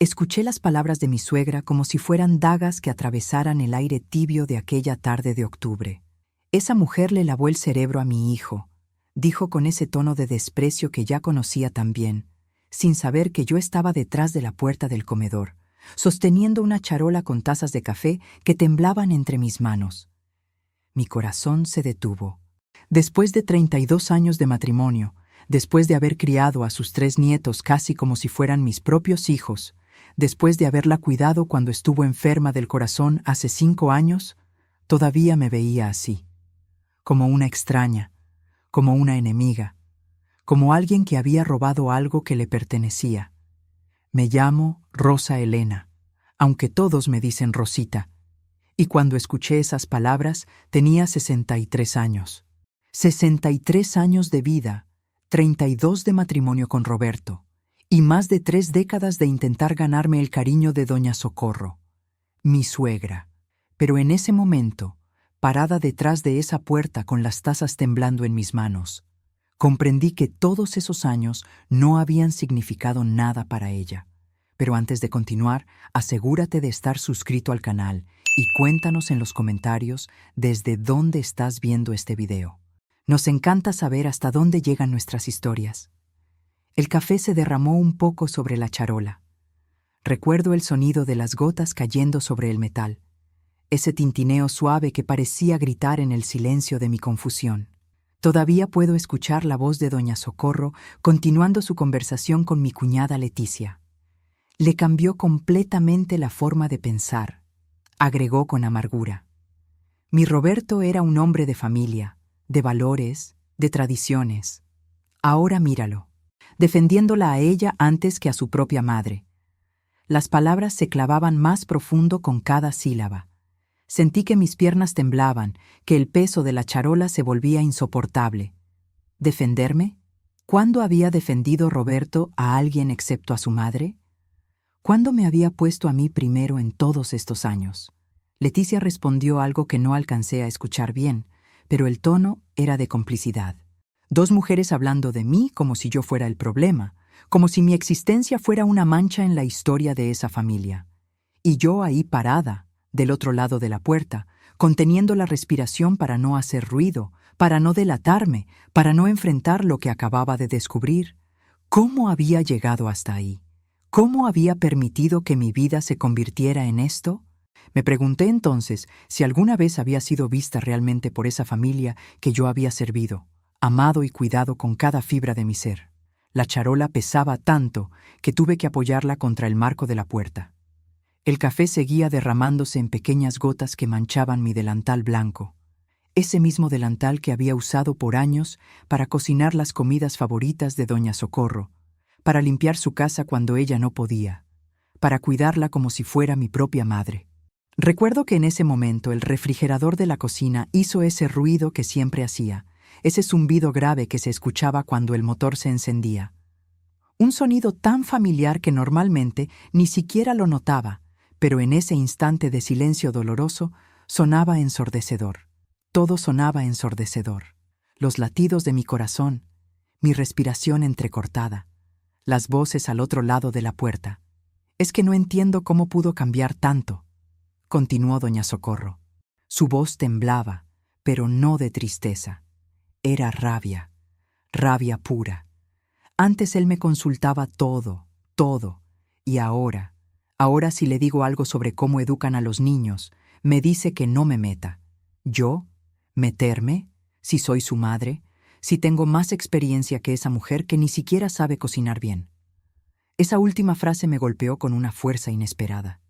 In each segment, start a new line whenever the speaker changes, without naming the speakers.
Escuché las palabras de mi suegra como si fueran dagas que atravesaran el aire tibio de aquella tarde de octubre. Esa mujer le lavó el cerebro a mi hijo, dijo con ese tono de desprecio que ya conocía tan bien, sin saber que yo estaba detrás de la puerta del comedor, sosteniendo una charola con tazas de café que temblaban entre mis manos. Mi corazón se detuvo. Después de 32 años de matrimonio, después de haber criado a sus 3 nietos casi como si fueran mis propios hijos, después de haberla cuidado cuando estuvo enferma del corazón hace 5 años, todavía me veía así, como una extraña, como una enemiga, como alguien que había robado algo que le pertenecía. Me llamo Rosa Elena, aunque todos me dicen Rosita, y cuando escuché esas palabras tenía 63 años. 63 años de vida, 32 de matrimonio con Roberto, y más de 3 décadas de intentar ganarme el cariño de doña Socorro, mi suegra. Pero en ese momento, parada detrás de esa puerta con las tazas temblando en mis manos, comprendí que todos esos años no habían significado nada para ella. Pero antes de continuar, asegúrate de estar suscrito al canal y cuéntanos en los comentarios desde dónde estás viendo este video. Nos encanta saber hasta dónde llegan nuestras historias. El café se derramó un poco sobre la charola. Recuerdo el sonido de las gotas cayendo sobre el metal, ese tintineo suave que parecía gritar en el silencio de mi confusión. Todavía puedo escuchar la voz de doña Socorro continuando su conversación con mi cuñada Leticia. Le cambió completamente la forma de pensar, agregó con amargura. Mi Roberto era un hombre de familia, de valores, de tradiciones. Ahora míralo, defendiéndola a ella antes que a su propia madre. Las palabras se clavaban más profundo con cada sílaba. Sentí que mis piernas temblaban, que el peso de la charola se volvía insoportable. ¿Defenderme? ¿Cuándo había defendido Roberto a alguien excepto a su madre? ¿Cuándo me había puesto a mí primero en todos estos años? Leticia respondió algo que no alcancé a escuchar bien, pero el tono era de complicidad. 2 mujeres hablando de mí como si yo fuera el problema, como si mi existencia fuera una mancha en la historia de esa familia. Y yo ahí parada, del otro lado de la puerta, conteniendo la respiración para no hacer ruido, para no delatarme, para no enfrentar lo que acababa de descubrir. ¿Cómo había llegado hasta ahí? ¿Cómo había permitido que mi vida se convirtiera en esto? Me pregunté entonces si alguna vez había sido vista realmente por esa familia que yo había servido, amado y cuidado con cada fibra de mi ser. La charola pesaba tanto que tuve que apoyarla contra el marco de la puerta. El café seguía derramándose en pequeñas gotas que manchaban mi delantal blanco, ese mismo delantal que había usado por años para cocinar las comidas favoritas de doña Socorro, para limpiar su casa cuando ella no podía, para cuidarla como si fuera mi propia madre. Recuerdo que en ese momento el refrigerador de la cocina hizo ese ruido que siempre hacía, ese zumbido grave que se escuchaba cuando el motor se encendía. Un sonido tan familiar que normalmente ni siquiera lo notaba, pero en ese instante de silencio doloroso sonaba ensordecedor. Todo sonaba ensordecedor. Los latidos de mi corazón, mi respiración entrecortada, las voces al otro lado de la puerta. Es que no entiendo cómo pudo cambiar tanto, continuó doña Socorro. Su voz temblaba, pero no de tristeza. Era rabia, rabia pura. Antes él me consultaba todo, y ahora si le digo algo sobre cómo educan a los niños, me dice que no me meta. ¿Yo? ¿Meterme? Si soy su madre, si tengo más experiencia que esa mujer que ni siquiera sabe cocinar bien. Esa última frase me golpeó con una fuerza inesperada.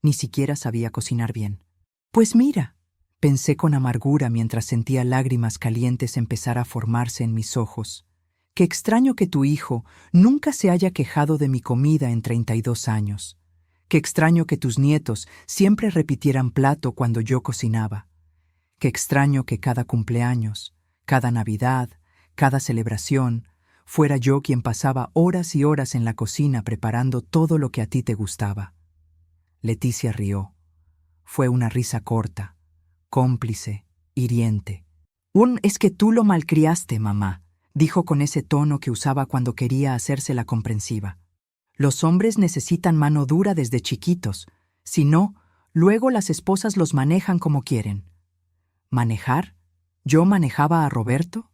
Ni siquiera sabía cocinar bien. Pues mira, pensé con amargura mientras sentía lágrimas calientes empezar a formarse en mis ojos. Qué extraño que tu hijo nunca se haya quejado de mi comida en 32 años. Qué extraño que tus nietos siempre repitieran plato cuando yo cocinaba. Qué extraño que cada cumpleaños, cada Navidad, cada celebración, fuera yo quien pasaba horas y horas en la cocina preparando todo lo que a ti te gustaba. Leticia rió. Fue una risa corta, cómplice, hiriente. Es que tú lo malcriaste, mamá, dijo con ese tono que usaba cuando quería hacérsela comprensiva. Los hombres necesitan mano dura desde chiquitos. Si no, luego las esposas los manejan como quieren. ¿Manejar? ¿Yo manejaba a Roberto?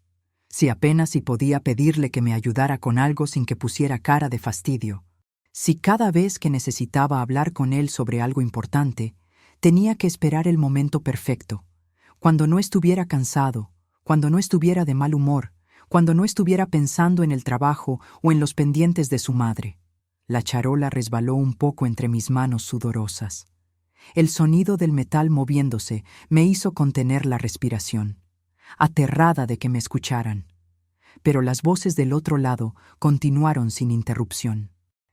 Si apenas si podía pedirle que me ayudara con algo sin que pusiera cara de fastidio. Si cada vez que necesitaba hablar con él sobre algo importante, tenía que esperar el momento perfecto, cuando no estuviera cansado, cuando no estuviera de mal humor, cuando no estuviera pensando en el trabajo o en los pendientes de su madre. La charola resbaló un poco entre mis manos sudorosas. El sonido del metal moviéndose me hizo contener la respiración, aterrada de que me escucharan. Pero las voces del otro lado continuaron sin interrupción.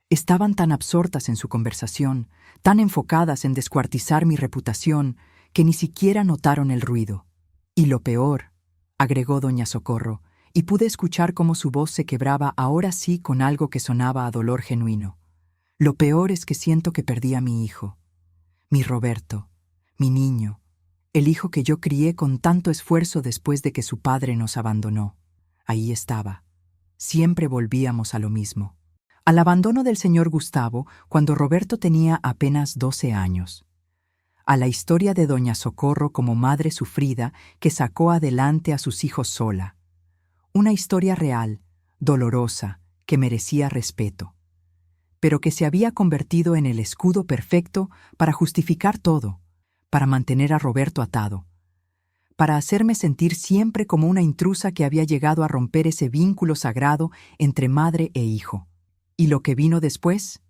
Estaban tan absortas en su conversación, tan enfocadas en descuartizar mi reputación, que ni siquiera notaron el ruido. Y lo peor, agregó doña Socorro, y pude escuchar cómo su voz se quebraba ahora sí con algo que sonaba a dolor genuino. Lo peor es que siento que perdí a mi hijo. Mi Roberto, mi niño, el hijo que yo crié con tanto esfuerzo después de que su padre nos abandonó. Ahí estaba. Siempre volvíamos a lo mismo. Al abandono del señor Gustavo cuando Roberto tenía apenas 12 años. A la historia de doña Socorro como madre sufrida que sacó adelante a sus hijos sola. Una historia real, dolorosa, que merecía respeto, pero que se había convertido en el escudo perfecto para justificar todo, para mantener a Roberto atado, para hacerme sentir siempre como una intrusa que había llegado a romper ese vínculo sagrado entre madre e hijo. ¿Y lo que vino después?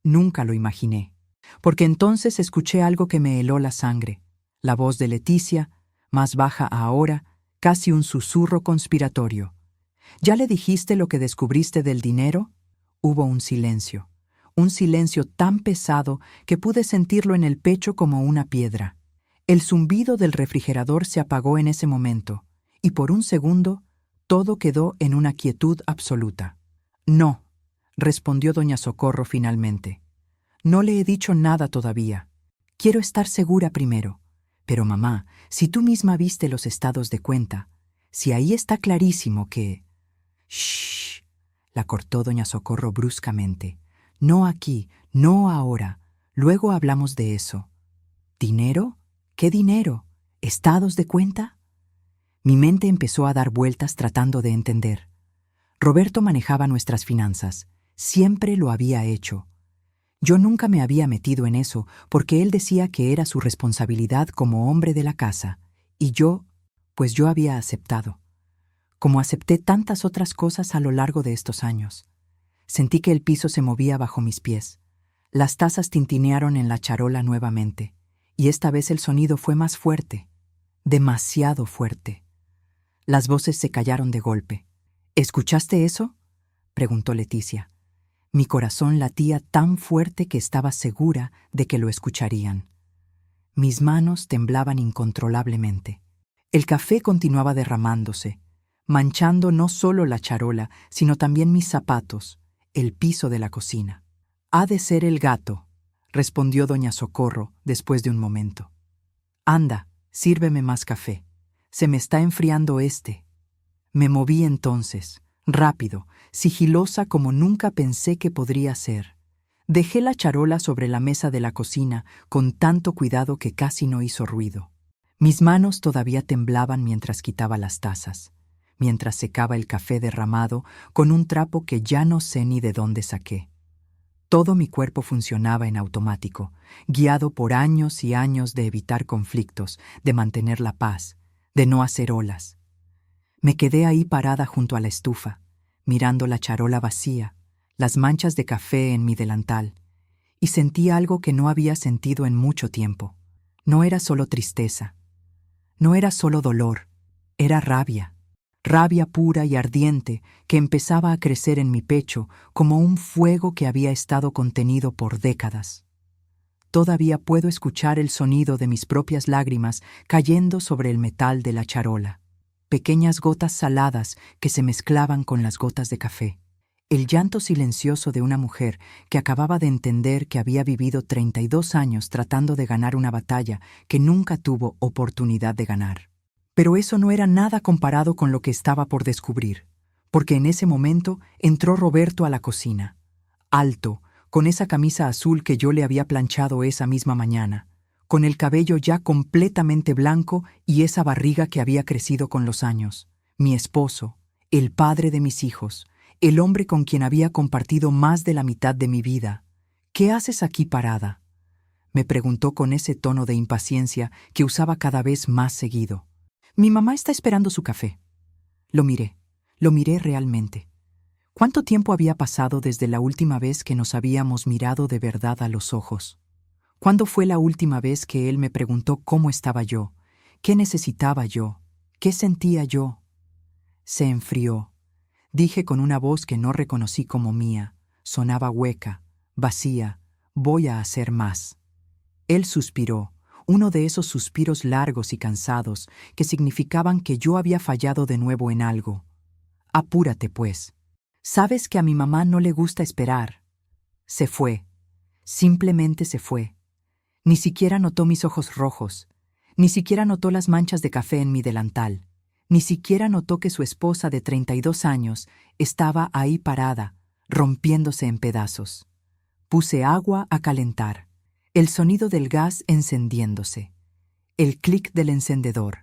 Nunca lo imaginé, porque entonces escuché algo que me heló la sangre, la voz de Leticia, más baja ahora, casi un susurro conspiratorio. ¿Ya le dijiste lo que descubriste del dinero? Hubo un silencio tan pesado que pude sentirlo en el pecho como una piedra. El zumbido del refrigerador se apagó en ese momento, y por un segundo todo quedó en una quietud absoluta. No, respondió doña Socorro finalmente. No le he dicho nada todavía. Quiero estar segura primero. Pero mamá, si tú misma viste los estados de cuenta, si ahí está clarísimo que... Shh, la cortó doña Socorro bruscamente. No aquí, no ahora. Luego hablamos de eso. ¿Dinero? ¿Qué dinero? ¿Estados de cuenta? Mi mente empezó a dar vueltas tratando de entender. Roberto manejaba nuestras finanzas. Siempre lo había hecho. Yo nunca me había metido en eso porque él decía que era su responsabilidad como hombre de la casa, y pues yo había aceptado. Como acepté tantas otras cosas a lo largo de estos años. Sentí que el piso se movía bajo mis pies. Las tazas tintinearon en la charola nuevamente, y esta vez el sonido fue más fuerte, demasiado fuerte. Las voces se callaron de golpe. ¿Escuchaste eso?, preguntó Leticia. Mi corazón latía tan fuerte que estaba segura de que lo escucharían. Mis manos temblaban incontrolablemente. El café continuaba derramándose, manchando no solo la charola, sino también mis zapatos, el piso de la cocina. «Ha de ser el gato», respondió doña Socorro después de un momento. «Anda, sírveme más café. Se me está enfriando este». Me moví entonces, rápido, sigilosa como nunca pensé que podría ser. Dejé la charola sobre la mesa de la cocina con tanto cuidado que casi no hizo ruido. Mis manos todavía temblaban mientras quitaba las tazas, mientras secaba el café derramado con un trapo que ya no sé ni de dónde saqué. Todo mi cuerpo funcionaba en automático, guiado por años y años de evitar conflictos, de mantener la paz, de no hacer olas. Me quedé ahí parada junto a la estufa, mirando la charola vacía, las manchas de café en mi delantal, y sentí algo que no había sentido en mucho tiempo. No era solo tristeza, no era solo dolor, era rabia. Rabia pura y ardiente que empezaba a crecer en mi pecho como un fuego que había estado contenido por décadas. Todavía puedo escuchar el sonido de mis propias lágrimas cayendo sobre el metal de la charola, pequeñas gotas saladas que se mezclaban con las gotas de café. El llanto silencioso de una mujer que acababa de entender que había vivido 32 años tratando de ganar una batalla que nunca tuvo oportunidad de ganar. Pero eso no era nada comparado con lo que estaba por descubrir, porque en ese momento entró Roberto a la cocina, alto, con esa camisa azul que yo le había planchado esa misma mañana, con el cabello ya completamente blanco y esa barriga que había crecido con los años. Mi esposo, el padre de mis hijos, el hombre con quien había compartido más de la mitad de mi vida. ¿Qué haces aquí parada?, me preguntó con ese tono de impaciencia que usaba cada vez más seguido. Mi mamá está esperando su café. Lo miré realmente. ¿Cuánto tiempo había pasado desde la última vez que nos habíamos mirado de verdad a los ojos? ¿Cuándo fue la última vez que él me preguntó cómo estaba yo, qué necesitaba yo, qué sentía yo? Se enfrió. Dije con una voz que no reconocí como mía. Sonaba hueca, vacía. Voy a hacer más. Él suspiró, uno de esos suspiros largos y cansados que significaban que yo había fallado de nuevo en algo. Apúrate, pues. Sabes que a mi mamá no le gusta esperar. Se fue. Simplemente se fue. Ni siquiera notó mis ojos rojos. Ni siquiera notó las manchas de café en mi delantal. Ni siquiera notó que su esposa de 32 años estaba ahí parada, rompiéndose en pedazos. Puse agua a calentar. El sonido del gas encendiéndose. El clic del encendedor.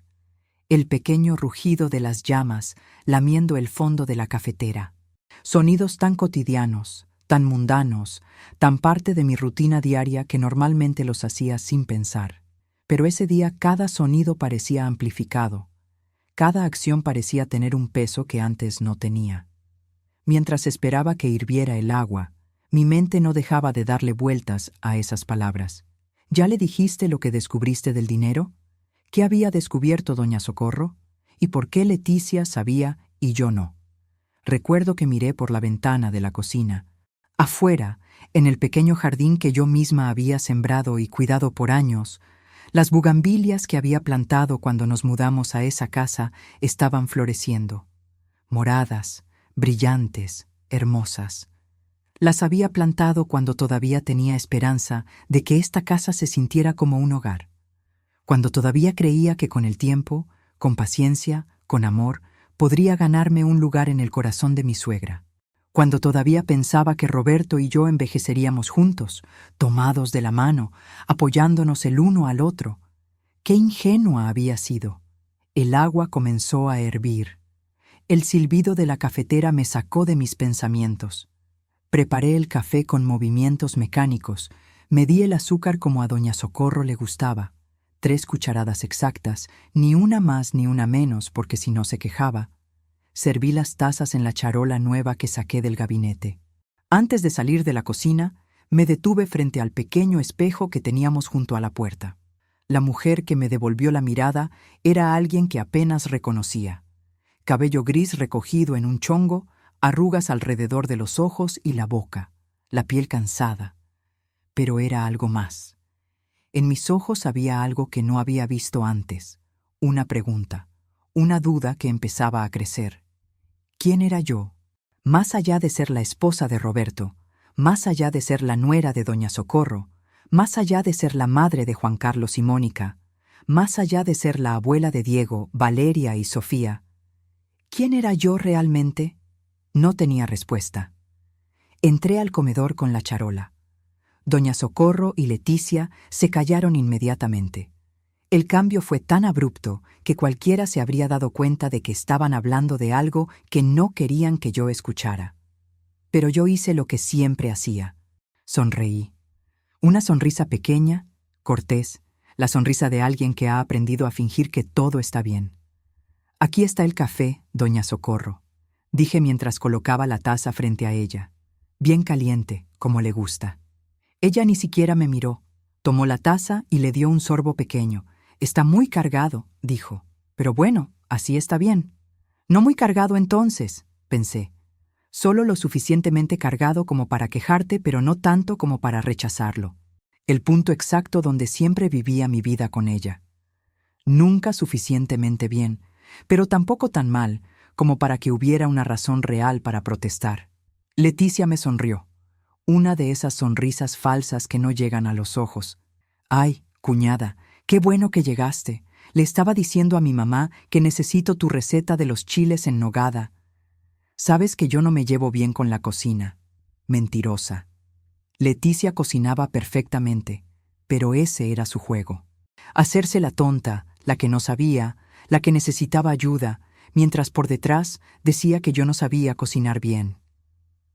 El pequeño rugido de las llamas lamiendo el fondo de la cafetera. Sonidos tan cotidianos, tan mundanos, tan parte de mi rutina diaria que normalmente los hacía sin pensar. Pero ese día cada sonido parecía amplificado. Cada acción parecía tener un peso que antes no tenía. Mientras esperaba que hirviera el agua, mi mente no dejaba de darle vueltas a esas palabras. ¿Ya le dijiste lo que descubriste del dinero? ¿Qué había descubierto doña Socorro? ¿Y por qué Leticia sabía y yo no? Recuerdo que miré por la ventana de la cocina. Afuera, en el pequeño jardín que yo misma había sembrado y cuidado por años, las bugambilias que había plantado cuando nos mudamos a esa casa estaban floreciendo. Moradas, brillantes, hermosas. Las había plantado cuando todavía tenía esperanza de que esta casa se sintiera como un hogar. Cuando todavía creía que con el tiempo, con paciencia, con amor, podría ganarme un lugar en el corazón de mi suegra. Cuando todavía pensaba que Roberto y yo envejeceríamos juntos, tomados de la mano, apoyándonos el uno al otro. ¡Qué ingenua había sido! El agua comenzó a hervir. El silbido de la cafetera me sacó de mis pensamientos. Preparé el café con movimientos mecánicos, medí el azúcar como a doña Socorro le gustaba. 3 cucharadas exactas, ni una más ni una menos porque si no se quejaba. Serví las tazas en la charola nueva que saqué del gabinete. Antes de salir de la cocina, me detuve frente al pequeño espejo que teníamos junto a la puerta. La mujer que me devolvió la mirada era alguien que apenas reconocía. Cabello gris recogido en un chongo, arrugas alrededor de los ojos y la boca, la piel cansada. Pero era algo más. En mis ojos había algo que no había visto antes, una pregunta, una duda que empezaba a crecer. ¿Quién era yo? Más allá de ser la esposa de Roberto, más allá de ser la nuera de doña Socorro, más allá de ser la madre de Juan Carlos y Mónica, más allá de ser la abuela de Diego, Valeria y Sofía. ¿Quién era yo realmente? No tenía respuesta. Entré al comedor con la charola. Doña Socorro y Leticia se callaron inmediatamente. El cambio fue tan abrupto que cualquiera se habría dado cuenta de que estaban hablando de algo que no querían que yo escuchara. Pero yo hice lo que siempre hacía. Sonreí. Una sonrisa pequeña, cortés, la sonrisa de alguien que ha aprendido a fingir que todo está bien. Aquí está el café, doña Socorro, dije mientras colocaba la taza frente a ella. Bien caliente, como le gusta. Ella ni siquiera me miró. Tomó la taza y le dio un sorbo pequeño. Está muy cargado, dijo. Pero bueno, así está bien. No muy cargado entonces, pensé. Solo lo suficientemente cargado como para quejarte, pero no tanto como para rechazarlo. El punto exacto donde siempre vivía mi vida con ella. Nunca suficientemente bien, pero tampoco tan mal como para que hubiera una razón real para protestar. Leticia me sonrió. Una de esas sonrisas falsas que no llegan a los ojos. «Ay, cuñada, qué bueno que llegaste. Le estaba diciendo a mi mamá que necesito tu receta de los chiles en nogada. Sabes que yo no me llevo bien con la cocina. Mentirosa». Leticia cocinaba perfectamente, pero ese era su juego. Hacerse la tonta, la que no sabía, la que necesitaba ayuda, mientras por detrás decía que yo no sabía cocinar bien.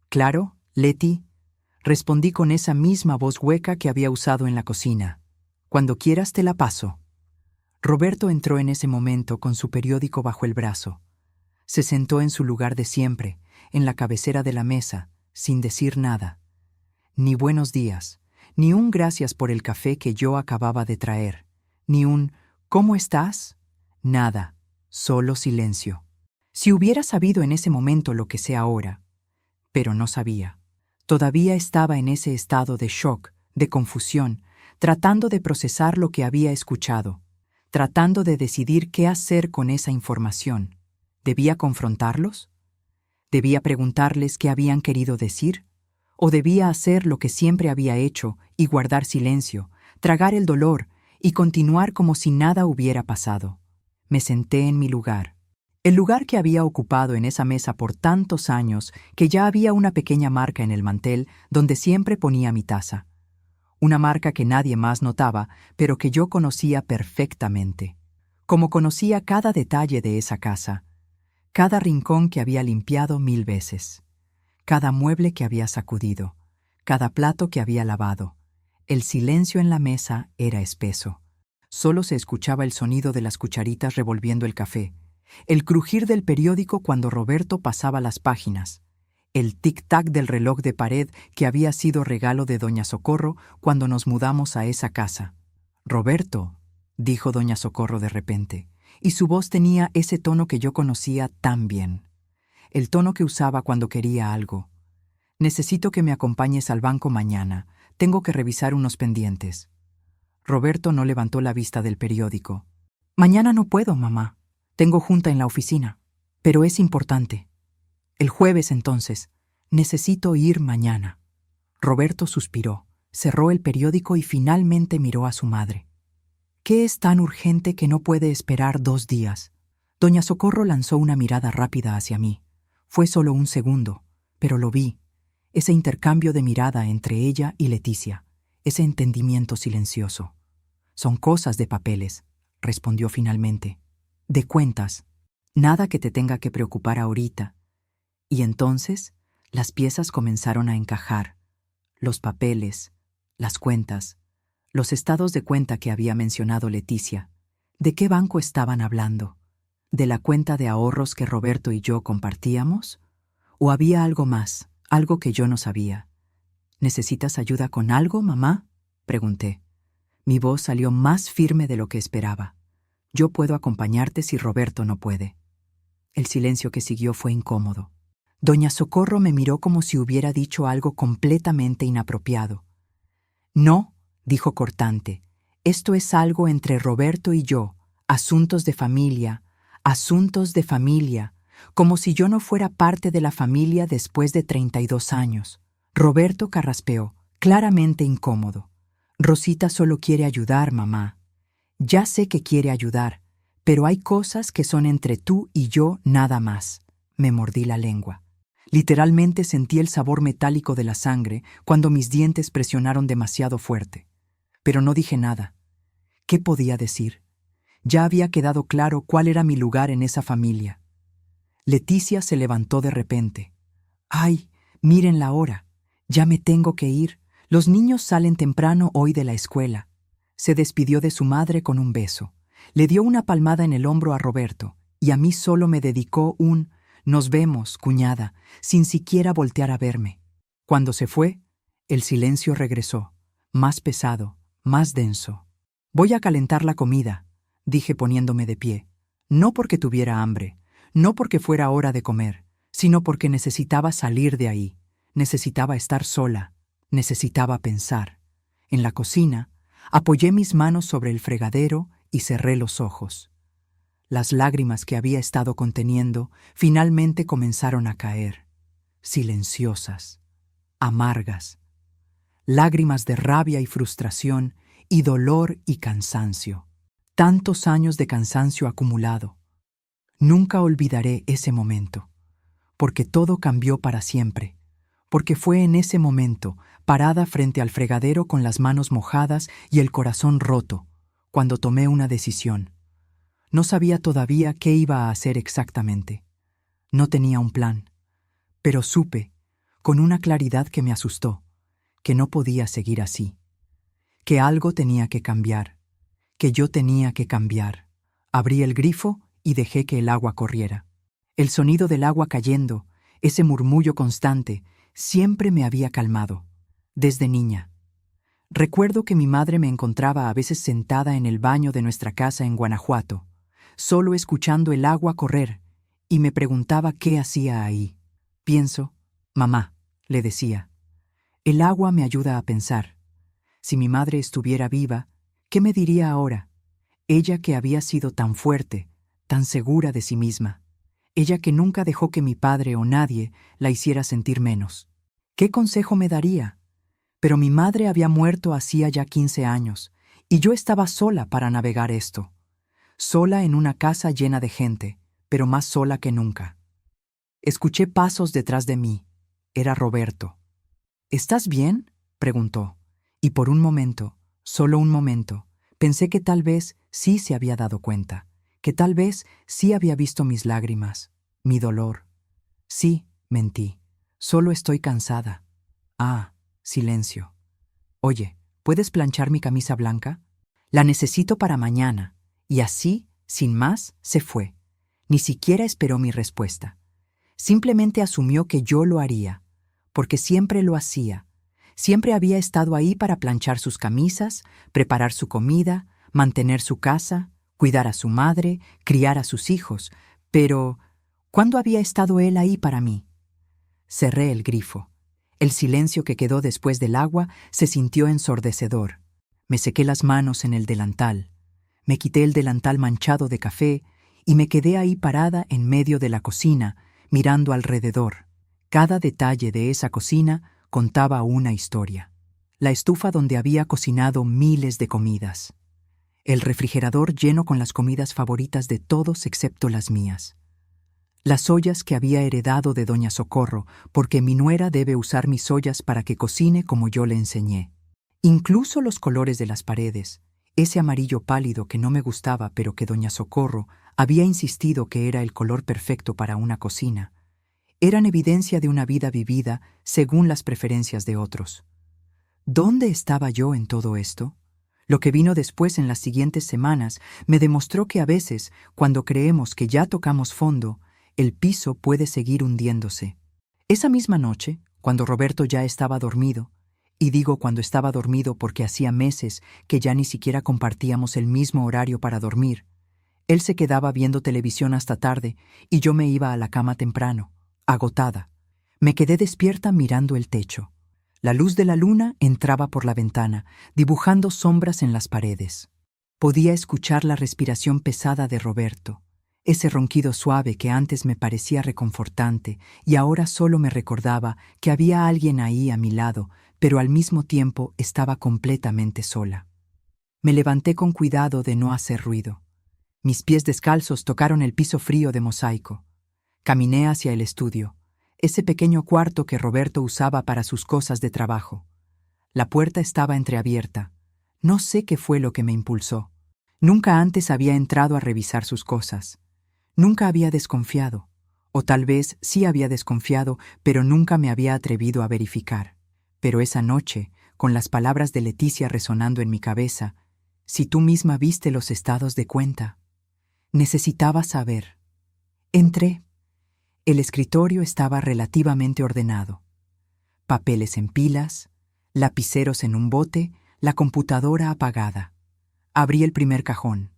«Claro, Leti», respondí con esa misma voz hueca que había usado en la cocina. «Cuando quieras te la paso». Roberto entró en ese momento con su periódico bajo el brazo. Se sentó en su lugar de siempre, en la cabecera de la mesa, sin decir nada. Ni buenos días, ni un gracias por el café que yo acababa de traer, ni un ¿cómo estás? Nada, solo silencio. Si hubiera sabido en ese momento lo que sé ahora, pero no sabía. Todavía estaba en ese estado de shock, de confusión, tratando de procesar lo que había escuchado, tratando de decidir qué hacer con esa información. ¿Debía confrontarlos? ¿Debía preguntarles qué habían querido decir? ¿O debía hacer lo que siempre había hecho y guardar silencio, tragar el dolor y continuar como si nada hubiera pasado? Me senté en mi lugar. El lugar que había ocupado en esa mesa por tantos años que ya había una pequeña marca en el mantel donde siempre ponía mi taza. Una marca que nadie más notaba, pero que yo conocía perfectamente. Como conocía cada detalle de esa casa, cada rincón que había limpiado 1000 veces, cada mueble que había sacudido, cada plato que había lavado. El silencio en la mesa era espeso. Solo se escuchaba el sonido de las cucharitas revolviendo el café, el crujir del periódico cuando Roberto pasaba las páginas, el tic-tac del reloj de pared que había sido regalo de doña Socorro cuando nos mudamos a esa casa. «Roberto», dijo doña Socorro de repente, y su voz tenía ese tono que yo conocía tan bien. El tono que usaba cuando quería algo. «Necesito que me acompañes al banco mañana. Tengo que revisar unos pendientes». Roberto no levantó la vista del periódico. «Mañana no puedo, mamá. Tengo junta en la oficina. Pero es importante. El jueves, entonces. Necesito ir mañana». Roberto suspiró, cerró el periódico y finalmente miró a su madre. «¿Qué es tan urgente que no puede esperar 2 días?» Doña Socorro lanzó una mirada rápida hacia mí. Fue solo un segundo, pero lo vi. Ese intercambio de mirada entre ella y Leticia, ese entendimiento silencioso. «Son cosas de papeles», respondió finalmente. «De cuentas. Nada que te tenga que preocupar ahorita». Y entonces las piezas comenzaron a encajar. Los papeles, las cuentas, los estados de cuenta que había mencionado Leticia. ¿De qué banco estaban hablando? ¿De la cuenta de ahorros que Roberto y yo compartíamos? ¿O había algo más, algo que yo no sabía? «¿Necesitas ayuda con algo, mamá?», pregunté. Mi voz salió más firme de lo que esperaba. «Yo puedo acompañarte si Roberto no puede». El silencio que siguió fue incómodo. Doña Socorro me miró como si hubiera dicho algo completamente inapropiado. «No», dijo cortante, «esto es algo entre Roberto y yo, asuntos de familia, como si yo no fuera parte de la familia después de 32 años. Roberto carraspeó, claramente incómodo. «Rosita solo quiere ayudar, mamá». «Ya sé que quiere ayudar, pero hay cosas que son entre tú y yo nada más». Me mordí la lengua. Literalmente sentí el sabor metálico de la sangre cuando mis dientes presionaron demasiado fuerte. Pero no dije nada. ¿Qué podía decir? Ya había quedado claro cuál era mi lugar en esa familia. Leticia se levantó de repente. «Ay, miren la hora. Ya me tengo que ir. Los niños salen temprano hoy de la escuela». Se despidió de su madre con un beso. Le dio una palmada en el hombro a Roberto, y a mí solo me dedicó un «Nos vemos, cuñada», sin siquiera voltear a verme. Cuando se fue, el silencio regresó, más pesado, más denso. «Voy a calentar la comida», dije poniéndome de pie. No porque tuviera hambre, no porque fuera hora de comer, sino porque necesitaba salir de ahí, necesitaba estar sola, necesitaba pensar. En la cocina, apoyé mis manos sobre el fregadero y cerré los ojos. Las lágrimas que había estado conteniendo finalmente comenzaron a caer, silenciosas, amargas. Lágrimas de rabia y frustración y dolor y cansancio. Tantos años de cansancio acumulado. Nunca olvidaré ese momento, porque todo cambió para siempre, porque fue en ese momento, parada frente al fregadero con las manos mojadas y el corazón roto, cuando tomé una decisión. No sabía todavía qué iba a hacer exactamente. No tenía un plan, pero supe, con una claridad que me asustó, que no podía seguir así, que algo tenía que cambiar, que yo tenía que cambiar. Abrí el grifo y dejé que el agua corriera. El sonido del agua cayendo, ese murmullo constante, siempre me había calmado, desde niña. Recuerdo que mi madre me encontraba a veces sentada en el baño de nuestra casa en Guanajuato, solo escuchando el agua correr, y me preguntaba qué hacía ahí. Pienso, mamá, le decía, el agua me ayuda a pensar. Si mi madre estuviera viva, ¿qué me diría ahora? Ella que había sido tan fuerte, tan segura de sí misma. Ella que nunca dejó que mi padre o nadie la hiciera sentir menos. ¿Qué consejo me daría? Pero mi madre había muerto hacía ya 15 años, y yo estaba sola para navegar esto. Sola en una casa llena de gente, pero más sola que nunca. Escuché pasos detrás de mí. Era Roberto. ¿Estás bien?, preguntó, y por un momento, solo un momento, pensé que tal vez sí se había dado cuenta, que tal vez sí había visto mis lágrimas, mi dolor. Sí, mentí. Solo estoy cansada. Ah, silencio. Oye, ¿puedes planchar mi camisa blanca? La necesito para mañana. Y así, sin más, se fue. Ni siquiera esperó mi respuesta. Simplemente asumió que yo lo haría, porque siempre lo hacía. Siempre había estado ahí para planchar sus camisas, preparar su comida, mantener su casa, cuidar a su madre, criar a sus hijos. Pero, ¿cuándo había estado él ahí para mí? Cerré el grifo. El silencio que quedó después del agua se sintió ensordecedor. Me sequé las manos en el delantal. Me quité el delantal manchado de café y me quedé ahí parada en medio de la cocina, mirando alrededor. Cada detalle de esa cocina contaba una historia. La estufa donde había cocinado miles de comidas. El refrigerador lleno con las comidas favoritas de todos excepto las mías. Las ollas que había heredado de doña Socorro, porque mi nuera debe usar mis ollas para que cocine como yo le enseñé. Incluso los colores de las paredes, ese amarillo pálido que no me gustaba pero que doña Socorro había insistido que era el color perfecto para una cocina, eran evidencia de una vida vivida según las preferencias de otros. ¿Dónde estaba yo en todo esto? Lo que vino después en las siguientes semanas me demostró que a veces, cuando creemos que ya tocamos fondo, el piso puede seguir hundiéndose. Esa misma noche, cuando Roberto ya estaba dormido, y digo cuando estaba dormido porque hacía meses que ya ni siquiera compartíamos el mismo horario para dormir, él se quedaba viendo televisión hasta tarde y yo me iba a la cama temprano, agotada. Me quedé despierta mirando el techo. La luz de la luna entraba por la ventana, dibujando sombras en las paredes. Podía escuchar la respiración pesada de Roberto, ese ronquido suave que antes me parecía reconfortante y ahora solo me recordaba que había alguien ahí a mi lado, pero al mismo tiempo estaba completamente sola. Me levanté con cuidado de no hacer ruido. Mis pies descalzos tocaron el piso frío de mosaico. Caminé hacia el estudio, ese pequeño cuarto que Roberto usaba para sus cosas de trabajo. La puerta estaba entreabierta. No sé qué fue lo que me impulsó. Nunca antes había entrado a revisar sus cosas. Nunca había desconfiado, o tal vez sí había desconfiado, pero nunca me había atrevido a verificar. Pero esa noche, con las palabras de Leticia resonando en mi cabeza, si tú misma viste los estados de cuenta, necesitaba saber. Entré. El escritorio estaba relativamente ordenado. Papeles en pilas, lapiceros en un bote, la computadora apagada. Abrí el primer cajón.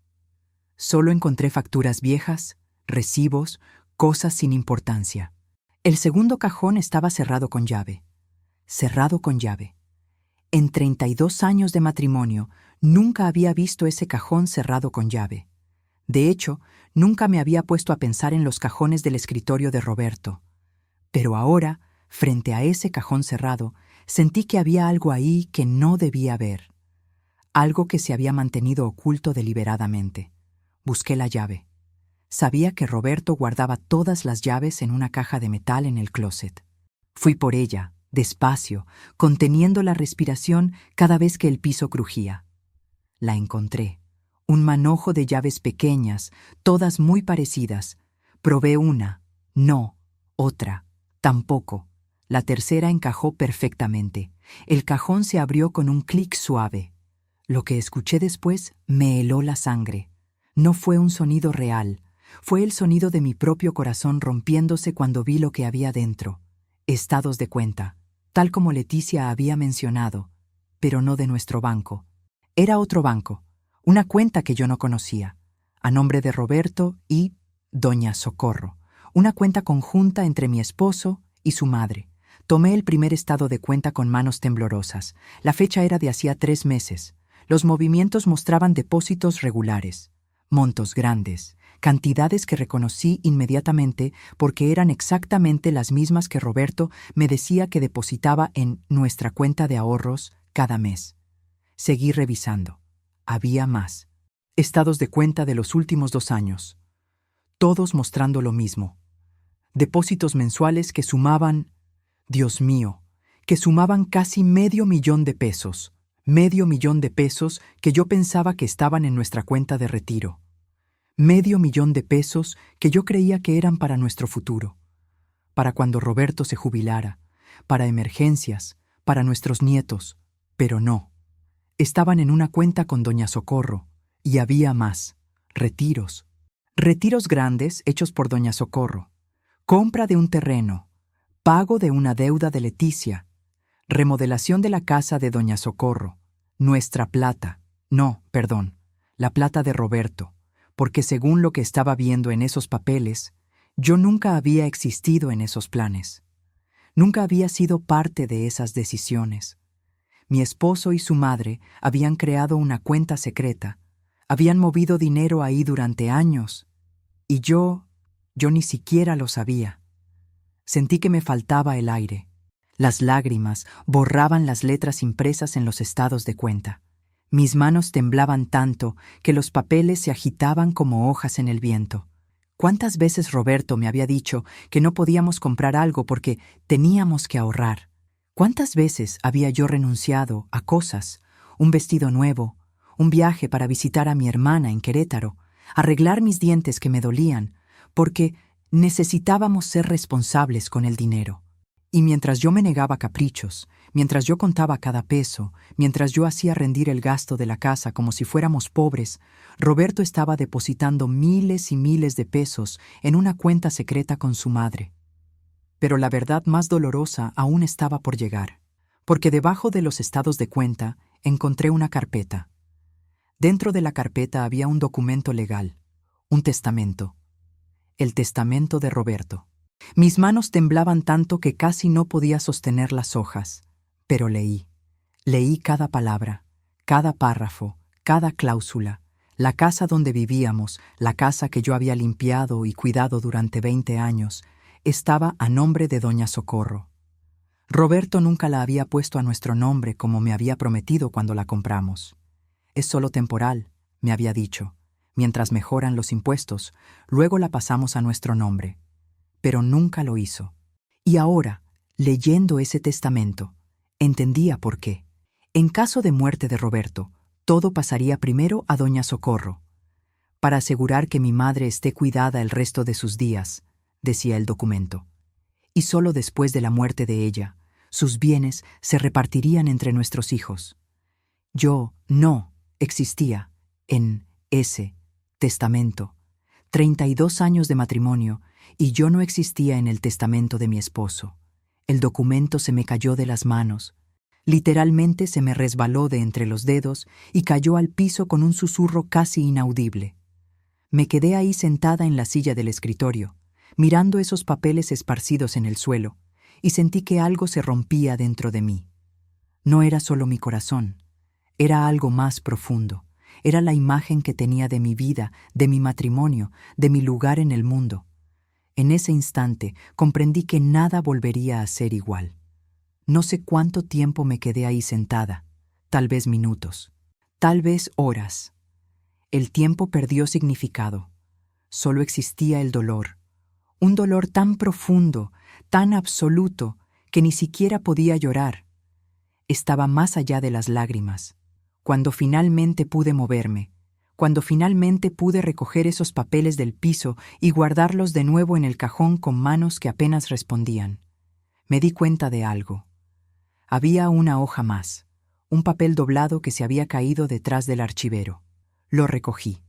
Solo encontré facturas viejas, recibos, cosas sin importancia. El segundo cajón estaba cerrado con llave. Cerrado con llave. En 32 años de matrimonio, nunca había visto ese cajón cerrado con llave. De hecho, nunca me había puesto a pensar en los cajones del escritorio de Roberto. Pero ahora, frente a ese cajón cerrado, sentí que había algo ahí que no debía haber. Algo que se había mantenido oculto deliberadamente. Busqué la llave. Sabía que Roberto guardaba todas las llaves en una caja de metal en el closet. Fui por ella, despacio, conteniendo la respiración cada vez que el piso crujía. La encontré. Un manojo de llaves pequeñas, todas muy parecidas. Probé una, no, otra, tampoco. La tercera encajó perfectamente. El cajón se abrió con un clic suave. Lo que escuché después me heló la sangre. No fue un sonido real, fue el sonido de mi propio corazón rompiéndose cuando vi lo que había dentro. Estados de cuenta, tal como Leticia había mencionado, pero no de nuestro banco. Era otro banco, una cuenta que yo no conocía, a nombre de Roberto y Doña Socorro, una cuenta conjunta entre mi esposo y su madre. Tomé el primer estado de cuenta con manos temblorosas. La fecha era de hacía 3 meses. Los movimientos mostraban depósitos regulares, montos grandes, cantidades que reconocí inmediatamente porque eran exactamente las mismas que Roberto me decía que depositaba en nuestra cuenta de ahorros cada mes. Seguí revisando. Había más. Estados de cuenta de los últimos 2 años. Todos mostrando lo mismo. Depósitos mensuales que sumaban, Dios mío, que sumaban casi $500,000. $500,000 que yo pensaba que estaban en nuestra cuenta de retiro. $500,000 que yo creía que eran para nuestro futuro. Para cuando Roberto se jubilara, para emergencias, para nuestros nietos. Pero no. Estaban en una cuenta con Doña Socorro, y había más. Retiros. Retiros grandes hechos por Doña Socorro. Compra de un terreno. Pago de una deuda de Leticia. Remodelación de la casa de Doña Socorro. Nuestra plata. No, perdón. La plata de Roberto. Porque según lo que estaba viendo en esos papeles, yo nunca había existido en esos planes. Nunca había sido parte de esas decisiones. Mi esposo y su madre habían creado una cuenta secreta, habían movido dinero ahí durante años, y yo ni siquiera lo sabía. Sentí que me faltaba el aire. Las lágrimas borraban las letras impresas en los estados de cuenta. Mis manos temblaban tanto que los papeles se agitaban como hojas en el viento. ¿Cuántas veces Roberto me había dicho que no podíamos comprar algo porque teníamos que ahorrar? ¿Cuántas veces había yo renunciado a cosas, un vestido nuevo, un viaje para visitar a mi hermana en Querétaro, arreglar mis dientes que me dolían, porque necesitábamos ser responsables con el dinero? Y mientras yo me negaba caprichos, mientras yo contaba cada peso, mientras yo hacía rendir el gasto de la casa como si fuéramos pobres, Roberto estaba depositando miles y miles de pesos en una cuenta secreta con su madre. Pero la verdad más dolorosa aún estaba por llegar, porque debajo de los estados de cuenta encontré una carpeta. Dentro de la carpeta había un documento legal, un testamento. El testamento de Roberto. Mis manos temblaban tanto que casi no podía sostener las hojas, pero leí. Leí cada palabra, cada párrafo, cada cláusula. La casa donde vivíamos, la casa que yo había limpiado y cuidado durante 20 años, estaba a nombre de Doña Socorro. Roberto nunca la había puesto a nuestro nombre como me había prometido cuando la compramos. Es solo temporal, me había dicho. Mientras mejoran los impuestos, luego la pasamos a nuestro nombre. Pero nunca lo hizo. Y ahora, leyendo ese testamento, entendía por qué. En caso de muerte de Roberto, todo pasaría primero a Doña Socorro. Para asegurar que mi madre esté cuidada el resto de sus días, decía el documento. Y solo después de la muerte de ella, sus bienes se repartirían entre nuestros hijos. Yo no existía en ese testamento. 32 años de matrimonio y yo no existía en el testamento de mi esposo. El documento se me cayó de las manos. Literalmente se me resbaló de entre los dedos y cayó al piso con un susurro casi inaudible. Me quedé ahí sentada en la silla del escritorio, mirando esos papeles esparcidos en el suelo, y sentí que algo se rompía dentro de mí. No era solo mi corazón, era algo más profundo. Era la imagen que tenía de mi vida, de mi matrimonio, de mi lugar en el mundo. En ese instante comprendí que nada volvería a ser igual. No sé cuánto tiempo me quedé ahí sentada, tal vez minutos, tal vez horas. El tiempo perdió significado. Solo existía el dolor. Un dolor tan profundo, tan absoluto, que ni siquiera podía llorar. Estaba más allá de las lágrimas. Cuando finalmente pude moverme, cuando finalmente pude recoger esos papeles del piso y guardarlos de nuevo en el cajón con manos que apenas respondían, me di cuenta de algo. Había una hoja más, un papel doblado que se había caído detrás del archivero. Lo recogí.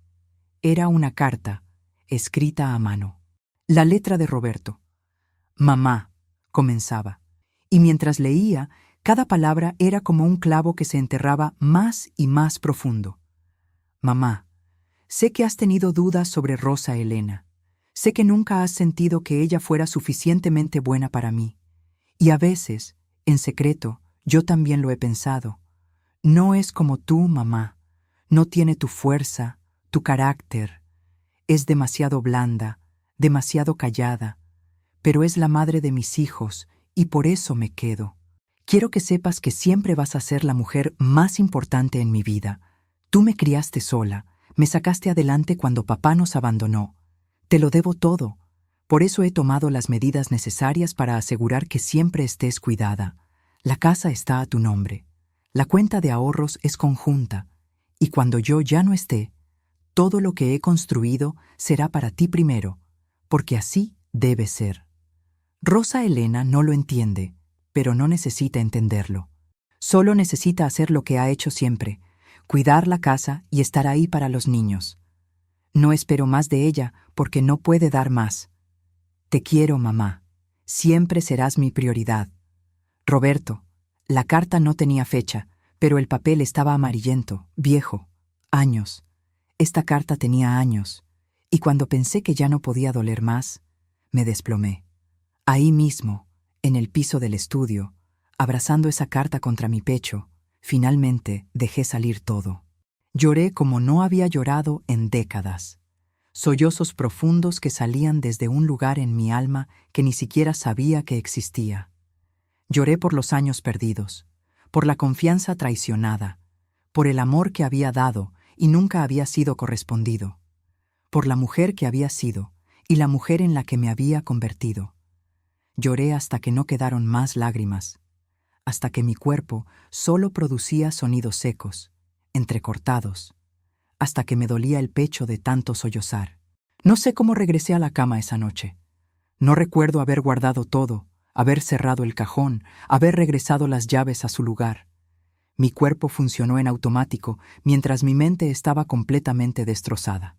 Era una carta, escrita a mano. La letra de Roberto. «Mamá», comenzaba, y mientras leía, cada palabra era como un clavo que se enterraba más y más profundo. «Mamá, sé que has tenido dudas sobre Rosa Elena. Sé que nunca has sentido que ella fuera suficientemente buena para mí. Y a veces, en secreto, yo también lo he pensado. No es como tú, mamá. No tiene tu fuerza, tu carácter. Es demasiado blanda, demasiado callada. Pero es la madre de mis hijos y por eso me quedo. Quiero que sepas que siempre vas a ser la mujer más importante en mi vida. Tú me criaste sola, me sacaste adelante cuando papá nos abandonó. Te lo debo todo. Por eso he tomado las medidas necesarias para asegurar que siempre estés cuidada. La casa está a tu nombre. La cuenta de ahorros es conjunta. Y cuando yo ya no esté, todo lo que he construido será para ti primero, porque así debe ser. Rosa Elena no lo entiende, pero no necesita entenderlo. Solo necesita hacer lo que ha hecho siempre, cuidar la casa y estar ahí para los niños. No espero más de ella porque no puede dar más. Te quiero, mamá. Siempre serás mi prioridad. Roberto, la carta no tenía fecha, pero el papel estaba amarillento, viejo, años. Esta carta tenía años, y cuando pensé que ya no podía doler más, me desplomé. Ahí mismo, en el piso del estudio, abrazando esa carta contra mi pecho, finalmente dejé salir todo. Lloré como no había llorado en décadas. Sollozos profundos que salían desde un lugar en mi alma que ni siquiera sabía que existía. Lloré por los años perdidos, por la confianza traicionada, por el amor que había dado y nunca había sido correspondido, por la mujer que había sido y la mujer en la que me había convertido. Lloré hasta que no quedaron más lágrimas, hasta que mi cuerpo solo producía sonidos secos, entrecortados, hasta que me dolía el pecho de tanto sollozar. No sé cómo regresé a la cama esa noche. No recuerdo haber guardado todo, haber cerrado el cajón, haber regresado las llaves a su lugar. Mi cuerpo funcionó en automático mientras mi mente estaba completamente destrozada.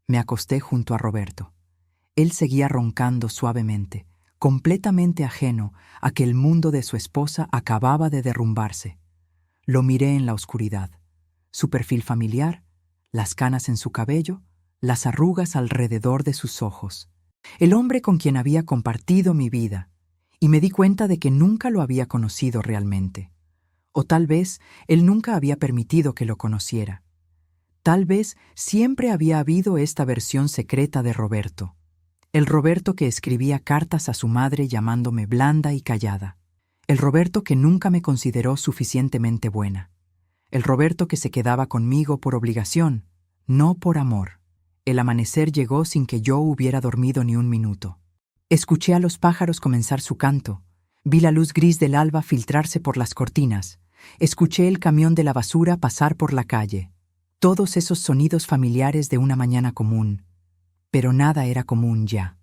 Me acosté junto a Roberto. Él seguía roncando suavemente, completamente ajeno a que el mundo de su esposa acababa de derrumbarse. Lo miré en la oscuridad. Su perfil familiar, las canas en su cabello, las arrugas alrededor de sus ojos. El hombre con quien había compartido mi vida, y me di cuenta de que nunca lo había conocido realmente. O tal vez él nunca había permitido que lo conociera. Tal vez siempre había habido esta versión secreta de Roberto. El Roberto que escribía cartas a su madre llamándome blanda y callada. El Roberto que nunca me consideró suficientemente buena. El Roberto que se quedaba conmigo por obligación, no por amor. El amanecer llegó sin que yo hubiera dormido ni un minuto. Escuché a los pájaros comenzar su canto. Vi la luz gris del alba filtrarse por las cortinas. Escuché el camión de la basura pasar por la calle. Todos esos sonidos familiares de una mañana común. Pero nada era común ya.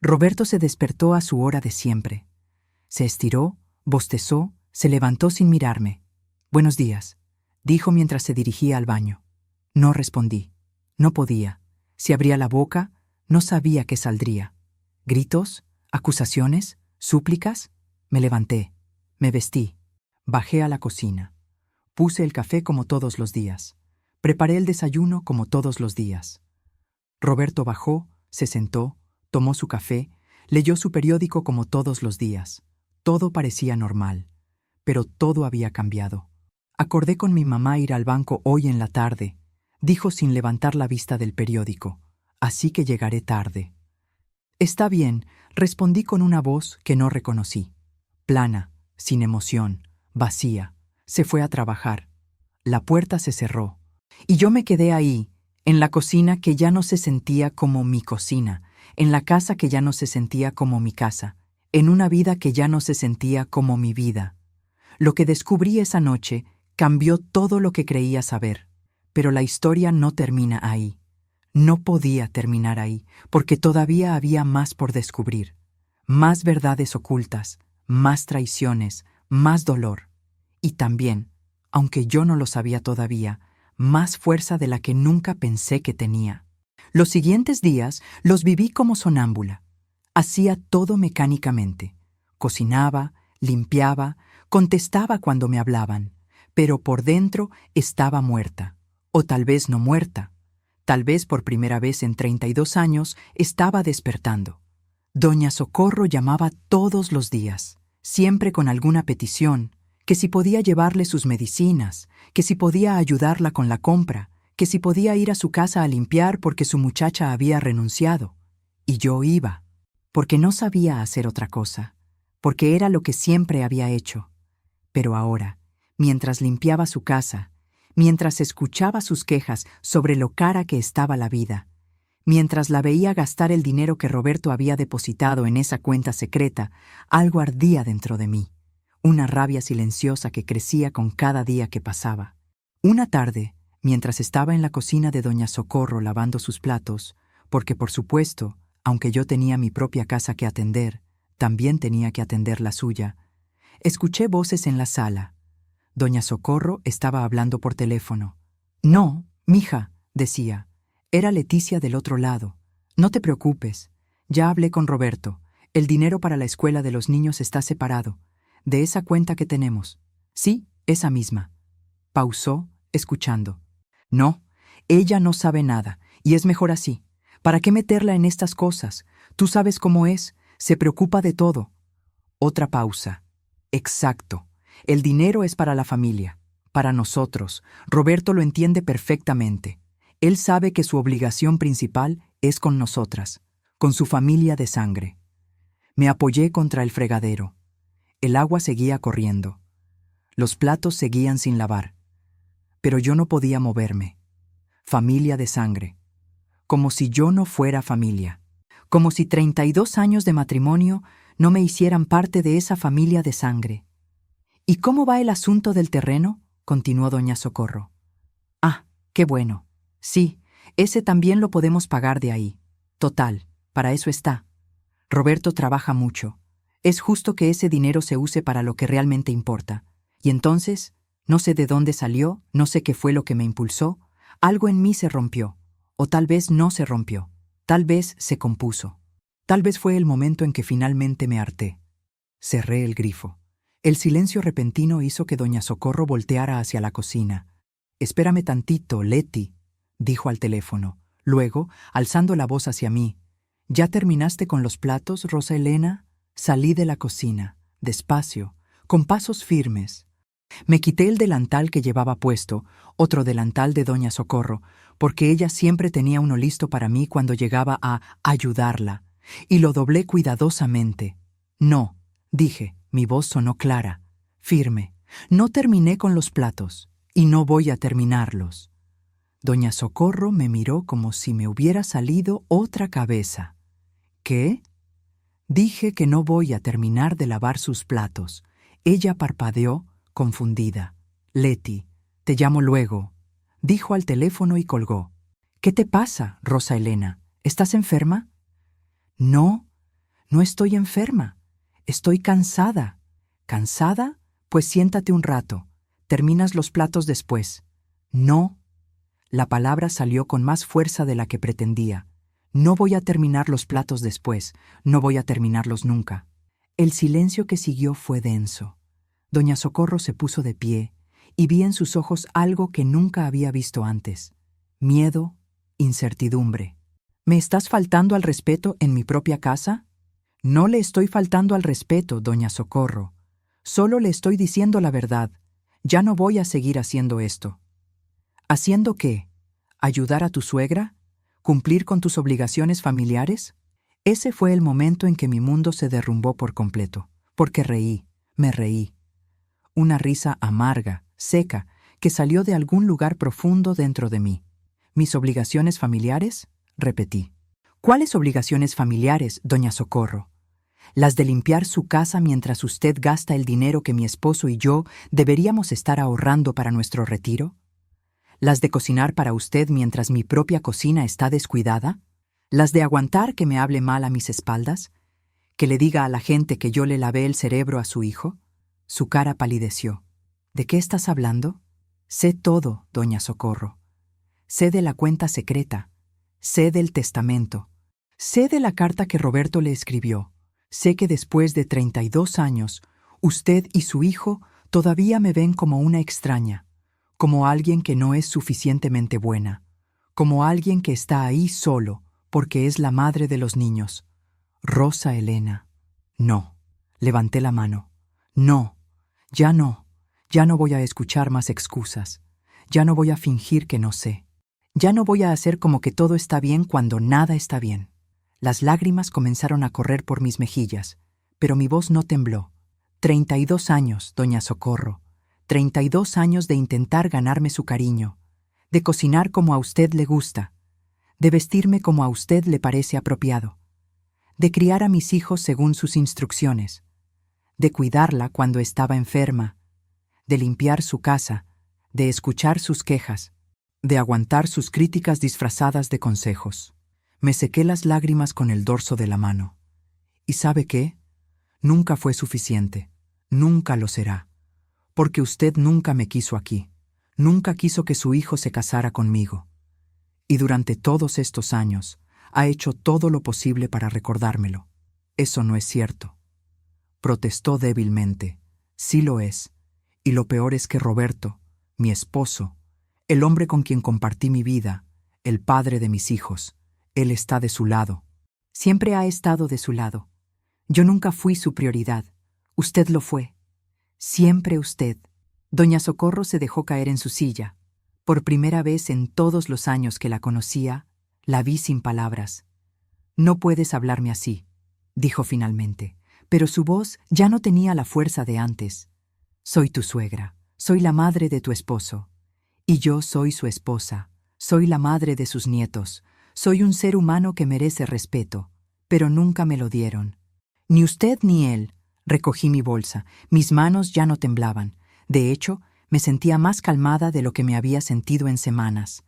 Roberto se despertó a su hora de siempre. Se estiró, bostezó, se levantó sin mirarme. «Buenos días», dijo mientras se dirigía al baño. No respondí. No podía. Si abría la boca, no sabía qué saldría. ¿Gritos? ¿Acusaciones? ¿Súplicas? Me levanté. Me vestí. Bajé a la cocina. Puse el café como todos los días. Preparé el desayuno como todos los días. Roberto bajó, se sentó, tomó su café, leyó su periódico como todos los días. Todo parecía normal, pero todo había cambiado. Acordé con mi mamá ir al banco hoy en la tarde, dijo sin levantar la vista del periódico, así que llegaré tarde. Está bien, respondí con una voz que no reconocí. Plana, sin emoción, vacía. Se fue a trabajar. La puerta se cerró. Y yo me quedé ahí, en la cocina que ya no se sentía como mi cocina, en la casa que ya no se sentía como mi casa, en una vida que ya no se sentía como mi vida. Lo que descubrí esa noche cambió todo lo que creía saber. Pero la historia no termina ahí. No podía terminar ahí, porque todavía había más por descubrir. Más verdades ocultas, más traiciones, más dolor. Y también, aunque yo no lo sabía todavía, más fuerza de la que nunca pensé que tenía. Los siguientes días los viví como sonámbula. Hacía todo mecánicamente. Cocinaba, limpiaba, contestaba cuando me hablaban, pero por dentro estaba muerta. O tal vez no muerta. Tal vez por primera vez en 32 años estaba despertando. Doña Socorro llamaba todos los días, siempre con alguna petición, que si podía llevarle sus medicinas, que si podía ayudarla con la compra, que si podía ir a su casa a limpiar porque su muchacha había renunciado. Y yo iba, porque no sabía hacer otra cosa, porque era lo que siempre había hecho. Pero ahora, mientras limpiaba su casa, mientras escuchaba sus quejas sobre lo cara que estaba la vida, mientras la veía gastar el dinero que Roberto había depositado en esa cuenta secreta, algo ardía dentro de mí, una rabia silenciosa que crecía con cada día que pasaba. Una tarde, mientras estaba en la cocina de Doña Socorro lavando sus platos, porque por supuesto, aunque yo tenía mi propia casa que atender, también tenía que atender la suya, escuché voces en la sala. Doña Socorro estaba hablando por teléfono. «No, mija», decía. Era Leticia del otro lado. «No te preocupes. Ya hablé con Roberto. El dinero para la escuela de los niños está separado. De esa cuenta que tenemos. Sí, esa misma». Pausó, escuchando. «No, ella no sabe nada, y es mejor así. ¿Para qué meterla en estas cosas? Tú sabes cómo es. Se preocupa de todo». Otra pausa. «Exacto. El dinero es para la familia, para nosotros. Roberto lo entiende perfectamente. Él sabe que su obligación principal es con nosotras, con su familia de sangre». Me apoyé contra el fregadero. El agua seguía corriendo. Los platos seguían sin lavar. Pero yo no podía moverme. Familia de sangre. Como si yo no fuera familia. Como si 32 años de matrimonio no me hicieran parte de esa familia de sangre. «¿Y cómo va el asunto del terreno?», continuó Doña Socorro. «Ah, qué bueno. Sí, ese también lo podemos pagar de ahí. Total, para eso está. Roberto trabaja mucho. Es justo que ese dinero se use para lo que realmente importa. Y entonces, no sé de dónde salió, no sé qué fue lo que me impulsó, algo en mí se rompió. O tal vez no se rompió. Tal vez se compuso. Tal vez fue el momento en que finalmente me harté. Cerré el grifo. El silencio repentino hizo que Doña Socorro volteara hacia la cocina. «Espérame tantito, Leti», dijo al teléfono. Luego, alzando la voz hacia mí, «¿Ya terminaste con los platos, Rosa Elena?». Salí de la cocina, despacio, con pasos firmes. Me quité el delantal que llevaba puesto, otro delantal de Doña Socorro, porque ella siempre tenía uno listo para mí cuando llegaba a ayudarla, y lo doblé cuidadosamente. «No», dije. Mi voz sonó clara, firme. «No terminé con los platos, y no voy a terminarlos». Doña Socorro me miró como si me hubiera salido otra cabeza. «¿Qué?». Dije que no voy a terminar de lavar sus platos. Ella parpadeó, confundida. «Leti, te llamo luego», dijo al teléfono y colgó. «¿Qué te pasa, Rosa Elena? ¿Estás enferma?». «No, no estoy enferma. Estoy cansada». «¿Cansada? Pues siéntate un rato. Terminas los platos después». «No». La palabra salió con más fuerza de la que pretendía. «No voy a terminar los platos después. No voy a terminarlos nunca». El silencio que siguió fue denso. Doña Socorro se puso de pie y vi en sus ojos algo que nunca había visto antes. Miedo, incertidumbre. «¿Me estás faltando al respeto en mi propia casa?». «No le estoy faltando al respeto, Doña Socorro. Solo le estoy diciendo la verdad. Ya no voy a seguir haciendo esto». «¿Haciendo qué? ¿Ayudar a tu suegra? ¿Cumplir con tus obligaciones familiares?». Ese fue el momento en que mi mundo se derrumbó por completo, porque reí, me reí. Una risa amarga, seca, que salió de algún lugar profundo dentro de mí. «¿Mis obligaciones familiares?», repetí. «¿Cuáles obligaciones familiares, Doña Socorro?». las de limpiar su casa mientras usted gasta el dinero que mi esposo y yo deberíamos estar ahorrando para nuestro retiro? ¿Las de cocinar para usted mientras mi propia cocina está descuidada? ¿Las de aguantar que me hable mal a mis espaldas? ¿Que le diga a la gente que yo le lavé el cerebro a su hijo? Su cara palideció. ¿De qué estás hablando? Sé todo, doña Socorro. Sé de la cuenta secreta. Sé del testamento. Sé de la carta que Roberto le escribió. Sé que después de 32 años, usted y su hijo todavía me ven como una extraña, como alguien que no es suficientemente buena, como alguien que está ahí solo porque es la madre de los niños. Rosa Elena. No. Levanté la mano. No. Ya no. Ya no voy a escuchar más excusas. Ya no voy a fingir que no sé. Ya no voy a hacer como que todo está bien cuando nada está bien. Las lágrimas comenzaron a correr por mis mejillas, pero mi voz no tembló. 32 años, doña Socorro. 32 años de intentar ganarme su cariño, de cocinar como a usted le gusta, de vestirme como a usted le parece apropiado, de criar a mis hijos según sus instrucciones, de cuidarla cuando estaba enferma, de limpiar su casa, de escuchar sus quejas, de aguantar sus críticas disfrazadas de consejos. Me sequé las lágrimas con el dorso de la mano. ¿Y sabe qué? Nunca fue suficiente. Nunca lo será. Porque usted nunca me quiso aquí. Nunca quiso que su hijo se casara conmigo. Y durante todos estos años ha hecho todo lo posible para recordármelo. Eso no es cierto. Protestó débilmente. Sí lo es. Y lo peor es que Roberto, mi esposo, el hombre con quien compartí mi vida, el padre de mis hijos, él está de su lado. Siempre ha estado de su lado. Yo nunca fui su prioridad. Usted lo fue. Siempre usted. Doña Socorro se dejó caer en su silla. Por primera vez en todos los años que la conocía, la vi sin palabras. No puedes hablarme así, dijo finalmente, pero su voz ya no tenía la fuerza de antes. Soy tu suegra, soy la madre de tu esposo. Y yo soy su esposa, soy la madre de sus nietos, soy un ser humano que merece respeto, pero nunca me lo dieron. Ni usted ni él. Recogí mi bolsa, mis manos ya no temblaban. De hecho, me sentía más calmada de lo que me había sentido en semanas.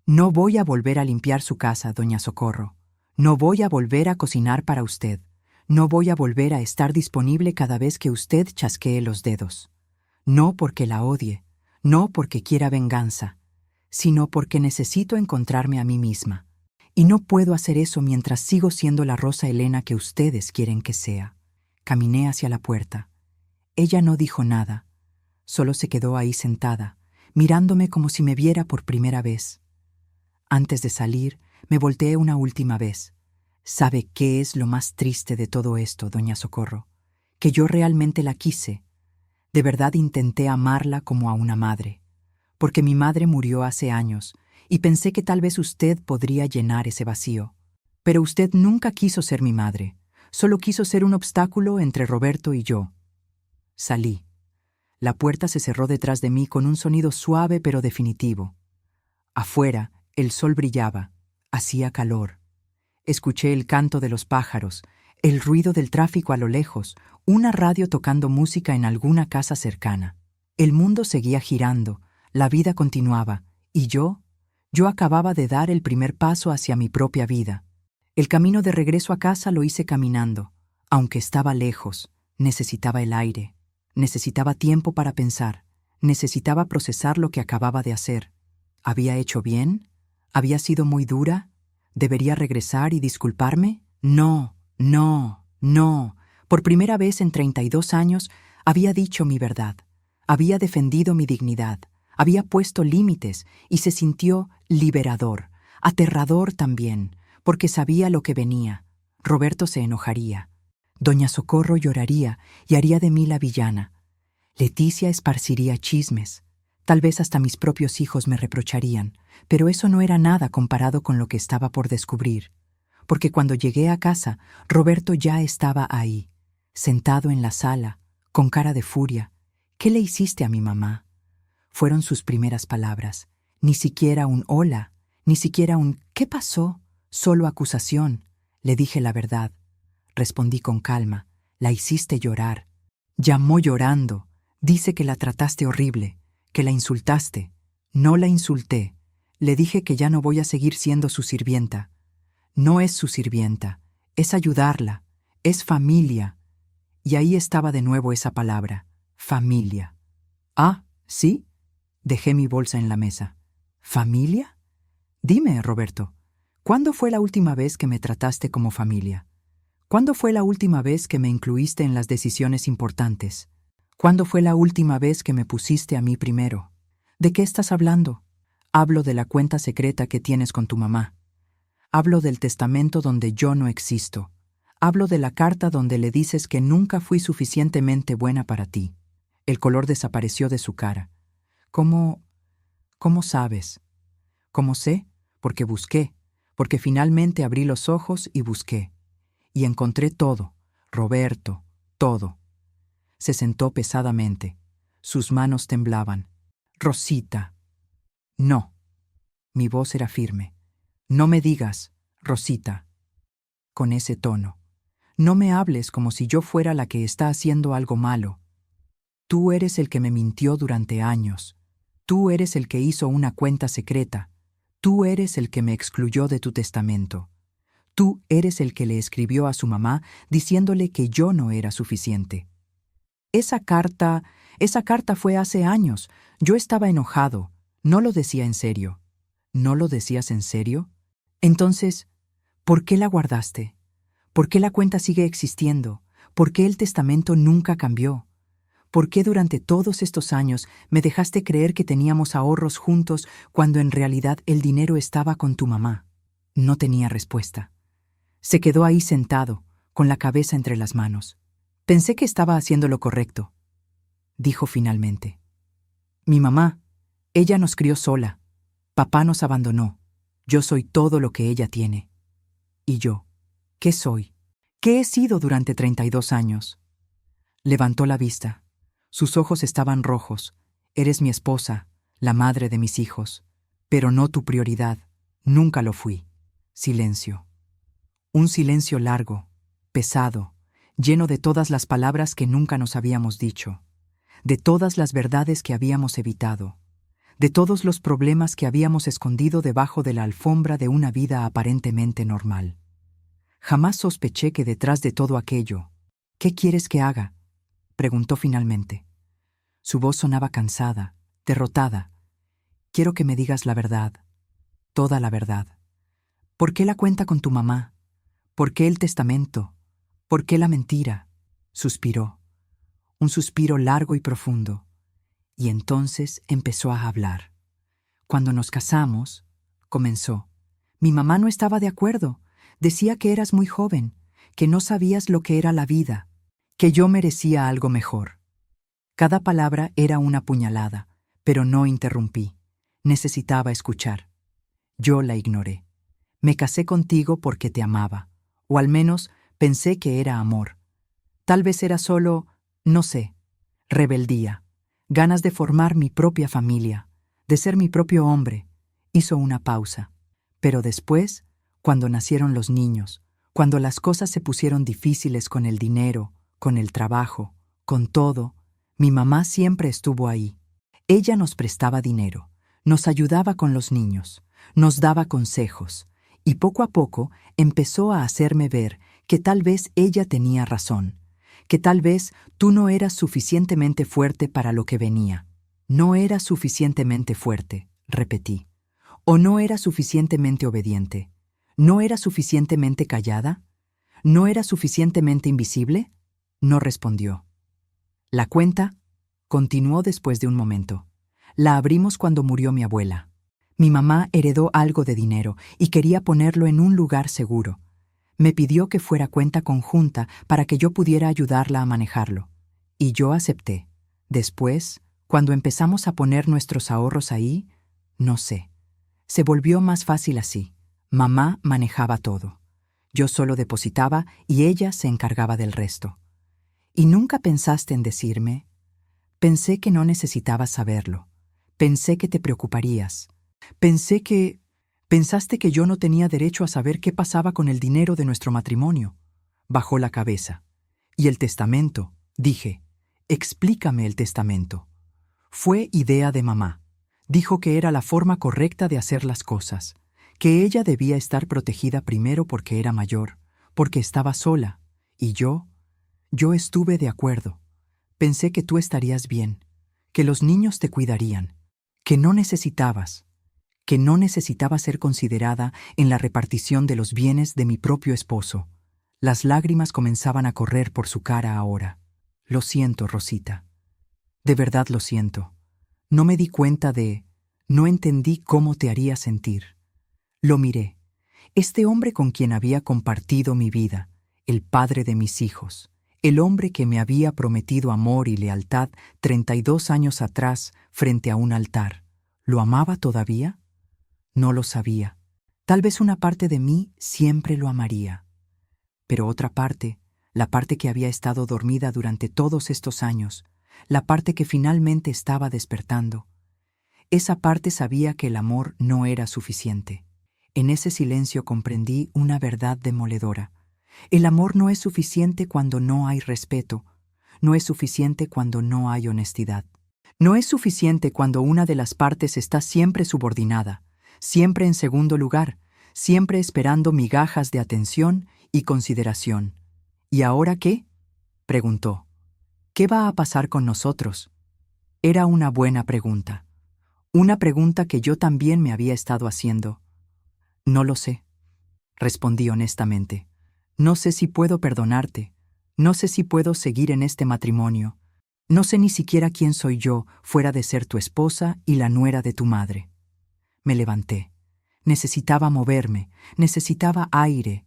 No voy a volver a limpiar su casa, doña Socorro. No voy a volver a cocinar para usted. No voy a volver a estar disponible cada vez que usted chasquee los dedos. No porque la odie, no porque quiera venganza, sino porque necesito encontrarme a mí misma. Y no puedo hacer eso mientras sigo siendo la Rosa Elena que ustedes quieren que sea. Caminé hacia la puerta. Ella no dijo nada. Solo se quedó ahí sentada, mirándome como si me viera por primera vez. Antes de salir, me volteé una última vez. ¿Sabe qué es lo más triste de todo esto, doña Socorro? Que yo realmente la quise. De verdad intenté amarla como a una madre, porque mi madre murió hace años y pensé que tal vez usted podría llenar ese vacío. Pero usted nunca quiso ser mi madre, solo quiso ser un obstáculo entre Roberto y yo. Salí. La puerta se cerró detrás de mí con un sonido suave pero definitivo. Afuera, el sol brillaba, hacía calor. Escuché el canto de los pájaros, el ruido del tráfico a lo lejos, una radio tocando música en alguna casa cercana. El mundo seguía girando, la vida continuaba, y yo acababa de dar el primer paso hacia mi propia vida. El camino de regreso a casa lo hice caminando. Aunque estaba lejos, necesitaba el aire, necesitaba tiempo para pensar, necesitaba procesar lo que acababa de hacer. ¿Había hecho bien? ¿Había sido muy dura? ¿Debería regresar y disculparme? No, no, no. Por primera vez en 32 años había dicho mi verdad, había defendido mi dignidad, había puesto límites y se sintió liberador, aterrador también, porque sabía lo que venía. Roberto se enojaría. Doña Socorro lloraría y haría de mí la villana. Leticia esparciría chismes. Tal vez hasta mis propios hijos me reprocharían, pero eso no era nada comparado con lo que estaba por descubrir. Porque cuando llegué a casa, Roberto ya estaba ahí, sentado en la sala, con cara de furia. ¿Qué le hiciste a mi mamá? Fueron sus primeras palabras. Ni siquiera un hola, ni siquiera un ¿qué pasó? Solo acusación. Le dije la verdad. respondí con calma. La hiciste llorar. Llamó llorando. Dice que la trataste horrible, que la insultaste. No la insulté. Le dije que ya no voy a seguir siendo su sirvienta. No es su sirvienta, es ayudarla, es familia. Y ahí estaba de nuevo esa palabra, familia. Ah, ¿sí? Dejé mi bolsa en la mesa. ¿Familia? Dime, Roberto, ¿cuándo fue la última vez que me trataste como familia? ¿Cuándo fue la última vez que me incluiste en las decisiones importantes? ¿Cuándo fue la última vez que me pusiste a mí primero? ¿De qué estás hablando? Hablo de la cuenta secreta que tienes con tu mamá. Hablo del testamento donde yo no existo. Hablo de la carta donde le dices que nunca fui suficientemente buena para ti. El color desapareció de su cara. ¿Cómo sabes? ¿Cómo sé? Porque busqué, porque finalmente abrí los ojos y busqué. Y encontré todo, Roberto, todo. Se sentó pesadamente. Sus manos temblaban. Rosita. No. Mi voz era firme. No me digas, Rosita, con ese tono. No me hables como si yo fuera la que está haciendo algo malo. Tú eres el que me mintió durante años. Tú eres el que hizo una cuenta secreta. Tú eres el que me excluyó de tu testamento. Tú eres el que le escribió a su mamá diciéndole que yo no era suficiente. Esa carta fue hace años. Yo estaba enojado. No lo decía en serio. ¿No lo decías en serio? Entonces, ¿por qué la guardaste? ¿Por qué la cuenta sigue existiendo? ¿Por qué el testamento nunca cambió? ¿Por qué durante todos estos años me dejaste creer que teníamos ahorros juntos cuando en realidad el dinero estaba con tu mamá? No tenía respuesta. Se quedó ahí sentado, con la cabeza entre las manos. Pensé que estaba haciendo lo correcto, dijo finalmente. Mi mamá, ella nos crió sola. Papá nos abandonó. Yo soy todo lo que ella tiene. ¿Y yo? ¿Qué soy? ¿Qué he sido durante 32 años? Levantó la vista. Sus ojos estaban rojos. Eres mi esposa, la madre de mis hijos, pero no tu prioridad. Nunca lo fui. Silencio. Un silencio largo, pesado, lleno de todas las palabras que nunca nos habíamos dicho, de todas las verdades que habíamos evitado, de todos los problemas que habíamos escondido debajo de la alfombra de una vida aparentemente normal. Jamás sospeché que detrás de todo aquello, ¿qué quieres que haga?, preguntó finalmente. Su voz sonaba cansada, derrotada. Quiero que me digas la verdad, toda la verdad. ¿Por qué la cuenta con tu mamá? ¿Por qué el testamento? ¿Por qué la mentira? Suspiró. Un suspiro largo y profundo. Y entonces empezó a hablar. Cuando nos casamos, comenzó. Mi mamá no estaba de acuerdo. Decía que eras muy joven, que no sabías lo que era la vida, que yo merecía algo mejor. Cada palabra era una puñalada, pero no interrumpí. Necesitaba escuchar. Yo la ignoré. Me casé contigo porque te amaba, o al menos pensé que era amor. Tal vez era solo, no sé, rebeldía, ganas de formar mi propia familia, de ser mi propio hombre. Hizo una pausa. Pero después, cuando nacieron los niños, cuando las cosas se pusieron difíciles con el dinero, con el trabajo, con todo, mi mamá siempre estuvo ahí. Ella nos prestaba dinero, nos ayudaba con los niños, nos daba consejos, y poco a poco empezó a hacerme ver que tal vez ella tenía razón, que tal vez tú no eras suficientemente fuerte para lo que venía. No eras suficientemente fuerte, repetí. ¿O no era suficientemente obediente? ¿No era suficientemente callada? ¿No era suficientemente invisible? No respondió. La cuenta continuó después de un momento. La abrimos cuando murió mi abuela. Mi mamá heredó algo de dinero y quería ponerlo en un lugar seguro. Me pidió que fuera cuenta conjunta para que yo pudiera ayudarla a manejarlo. Y yo acepté. Después, cuando empezamos a poner nuestros ahorros ahí, no sé. Se volvió más fácil así. Mamá manejaba todo. Yo solo depositaba y ella se encargaba del resto. ¿Y nunca pensaste en decirme? Pensé que no necesitabas saberlo. Pensé que te preocuparías. Pensaste que yo no tenía derecho a saber qué pasaba con el dinero de nuestro matrimonio. Bajó la cabeza. ¿Y el testamento? Dije. Explícame el testamento. Fue idea de mamá. Dijo que era la forma correcta de hacer las cosas, que ella debía estar protegida primero porque era mayor, porque estaba sola, y yo estuve de acuerdo. Pensé que tú estarías bien, que los niños te cuidarían, que no necesitaba ser considerada en la repartición de los bienes de mi propio esposo. Las lágrimas comenzaban a correr por su cara ahora. Lo siento, Rosita. De verdad lo siento. No me di cuenta no entendí cómo te haría sentir. Lo miré. Este hombre con quien había compartido mi vida, el padre de mis hijos, el hombre que me había prometido amor y lealtad 32 años atrás frente a un altar, ¿lo amaba todavía? No lo sabía. Tal vez una parte de mí siempre lo amaría. Pero otra parte, la parte que había estado dormida durante todos estos años, la parte que finalmente estaba despertando, esa parte sabía que el amor no era suficiente. En ese silencio comprendí una verdad demoledora. El amor no es suficiente cuando no hay respeto, no es suficiente cuando no hay honestidad. No es suficiente cuando una de las partes está siempre subordinada, siempre en segundo lugar, siempre esperando migajas de atención y consideración. ¿Y ahora qué?, preguntó. ¿Qué va a pasar con nosotros? Era una buena pregunta. Una pregunta que yo también me había estado haciendo. No lo sé, respondí honestamente. No sé si puedo perdonarte. No sé si puedo seguir en este matrimonio. No sé ni siquiera quién soy yo fuera de ser tu esposa y la nuera de tu madre. Me levanté. Necesitaba moverme, necesitaba aire.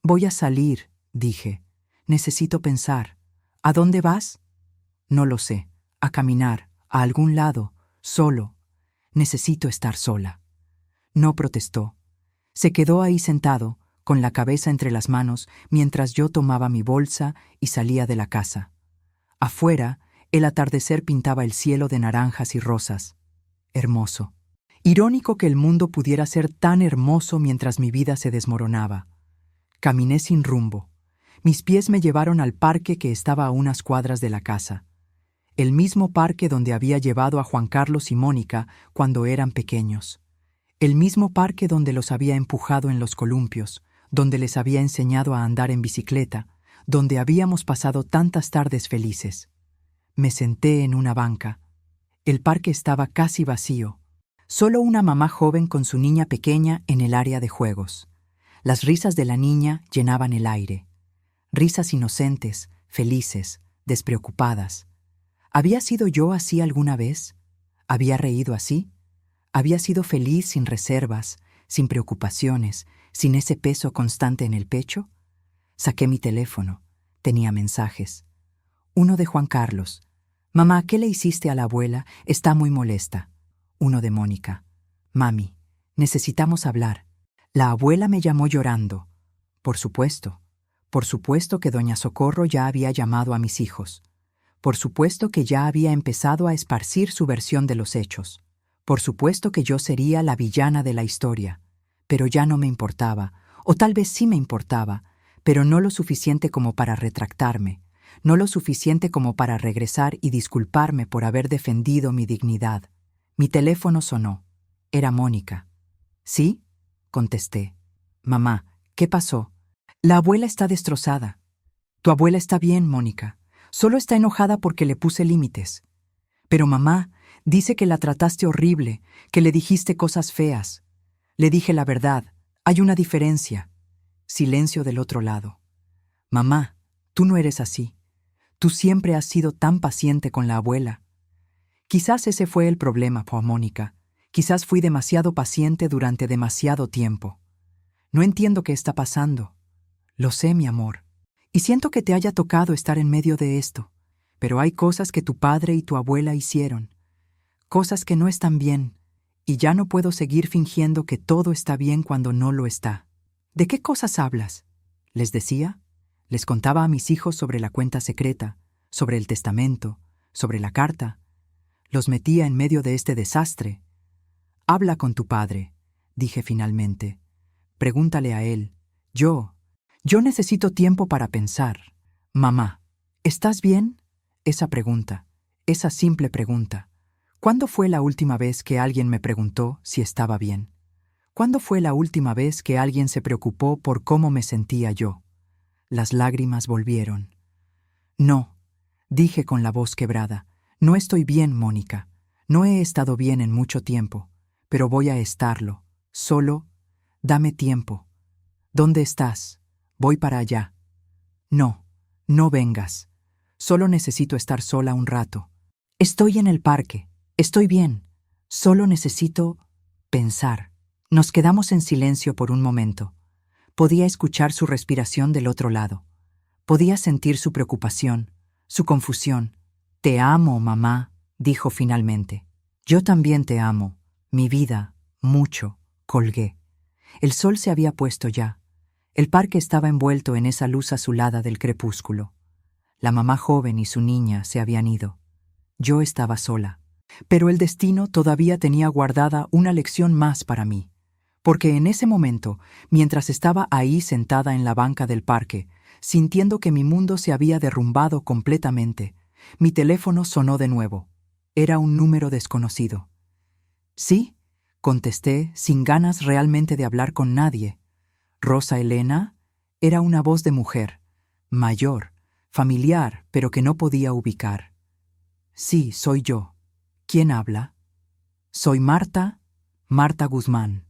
Voy a salir, dije. Necesito pensar. ¿A dónde vas? No lo sé. A caminar, a algún lado, solo. Necesito estar sola. No protestó. Se quedó ahí sentado, con la cabeza entre las manos, mientras yo tomaba mi bolsa y salía de la casa. Afuera, el atardecer pintaba el cielo de naranjas y rosas. Hermoso. Irónico que el mundo pudiera ser tan hermoso mientras mi vida se desmoronaba. Caminé sin rumbo. Mis pies me llevaron al parque que estaba a unas cuadras de la casa. El mismo parque donde había llevado a Juan Carlos y Mónica cuando eran pequeños. El mismo parque donde los había empujado en los columpios, donde les había enseñado a andar en bicicleta, donde habíamos pasado tantas tardes felices. Me senté en una banca. El parque estaba casi vacío. Solo una mamá joven con su niña pequeña en el área de juegos. Las risas de la niña llenaban el aire. Risas inocentes, felices, despreocupadas. ¿Había sido yo así alguna vez? ¿Había reído así? ¿Había sido feliz sin reservas, sin preocupaciones, sin ese peso constante en el pecho? Saqué mi teléfono. Tenía mensajes. Uno de Juan Carlos. Mamá, ¿qué le hiciste a la abuela? Está muy molesta. Uno de Mónica. Mami, necesitamos hablar. La abuela me llamó llorando. Por supuesto que doña Socorro ya había llamado a mis hijos. Por supuesto que ya había empezado a esparcir su versión de los hechos. Por supuesto que yo sería la villana de la historia. Pero ya no me importaba, o tal vez sí me importaba, pero no lo suficiente como para retractarme, no lo suficiente como para regresar y disculparme por haber defendido mi dignidad. Mi teléfono sonó. Era Mónica. ¿Sí?, contesté. Mamá, ¿qué pasó? La abuela está destrozada. Tu abuela está bien, Mónica. Solo está enojada porque le puse límites. Pero mamá, dice que la trataste horrible, que le dijiste cosas feas. Le dije la verdad. Hay una diferencia. Silencio del otro lado. Mamá, tú no eres así. Tú siempre has sido tan paciente con la abuela. Quizás ese fue el problema, Mónica. Quizás fui demasiado paciente durante demasiado tiempo. No entiendo qué está pasando. Lo sé, mi amor. Y siento que te haya tocado estar en medio de esto. Pero hay cosas que tu padre y tu abuela hicieron. Cosas que no están bien. Y ya no puedo seguir fingiendo que todo está bien cuando no lo está. ¿De qué cosas hablas?, les decía. Les contaba a mis hijos sobre la cuenta secreta, sobre el testamento, sobre la carta. Los metía en medio de este desastre. Habla con tu padre, dije finalmente. Pregúntale a él. Yo Yo necesito tiempo para pensar. Mamá, ¿estás bien? Esa pregunta, esa simple pregunta. ¿Cuándo fue la última vez que alguien me preguntó si estaba bien? ¿Cuándo fue la última vez que alguien se preocupó por cómo me sentía yo? Las lágrimas volvieron. No, dije con la voz quebrada. No estoy bien, Mónica. No he estado bien en mucho tiempo, pero voy a estarlo. Solo, dame tiempo. ¿Dónde estás? Voy para allá. No, no vengas. Solo necesito estar sola un rato. Estoy en el parque. Estoy bien. Solo necesito pensar. Nos quedamos en silencio por un momento. Podía escuchar su respiración del otro lado. Podía sentir su preocupación, su confusión. Te amo, mamá, dijo finalmente. Yo también te amo, mi vida, mucho, colgué. El sol se había puesto ya. El parque estaba envuelto en esa luz azulada del crepúsculo. La mamá joven y su niña se habían ido. Yo estaba sola. Pero el destino todavía tenía guardada una lección más para mí. Porque en ese momento, mientras estaba ahí sentada en la banca del parque, sintiendo que mi mundo se había derrumbado completamente, mi teléfono sonó de nuevo. Era un número desconocido. Sí, contesté, sin ganas realmente de hablar con nadie. Rosa Elena era una voz de mujer, mayor, familiar, pero que no podía ubicar. Sí, soy yo. ¿Quién habla? Soy Marta, Marta Guzmán.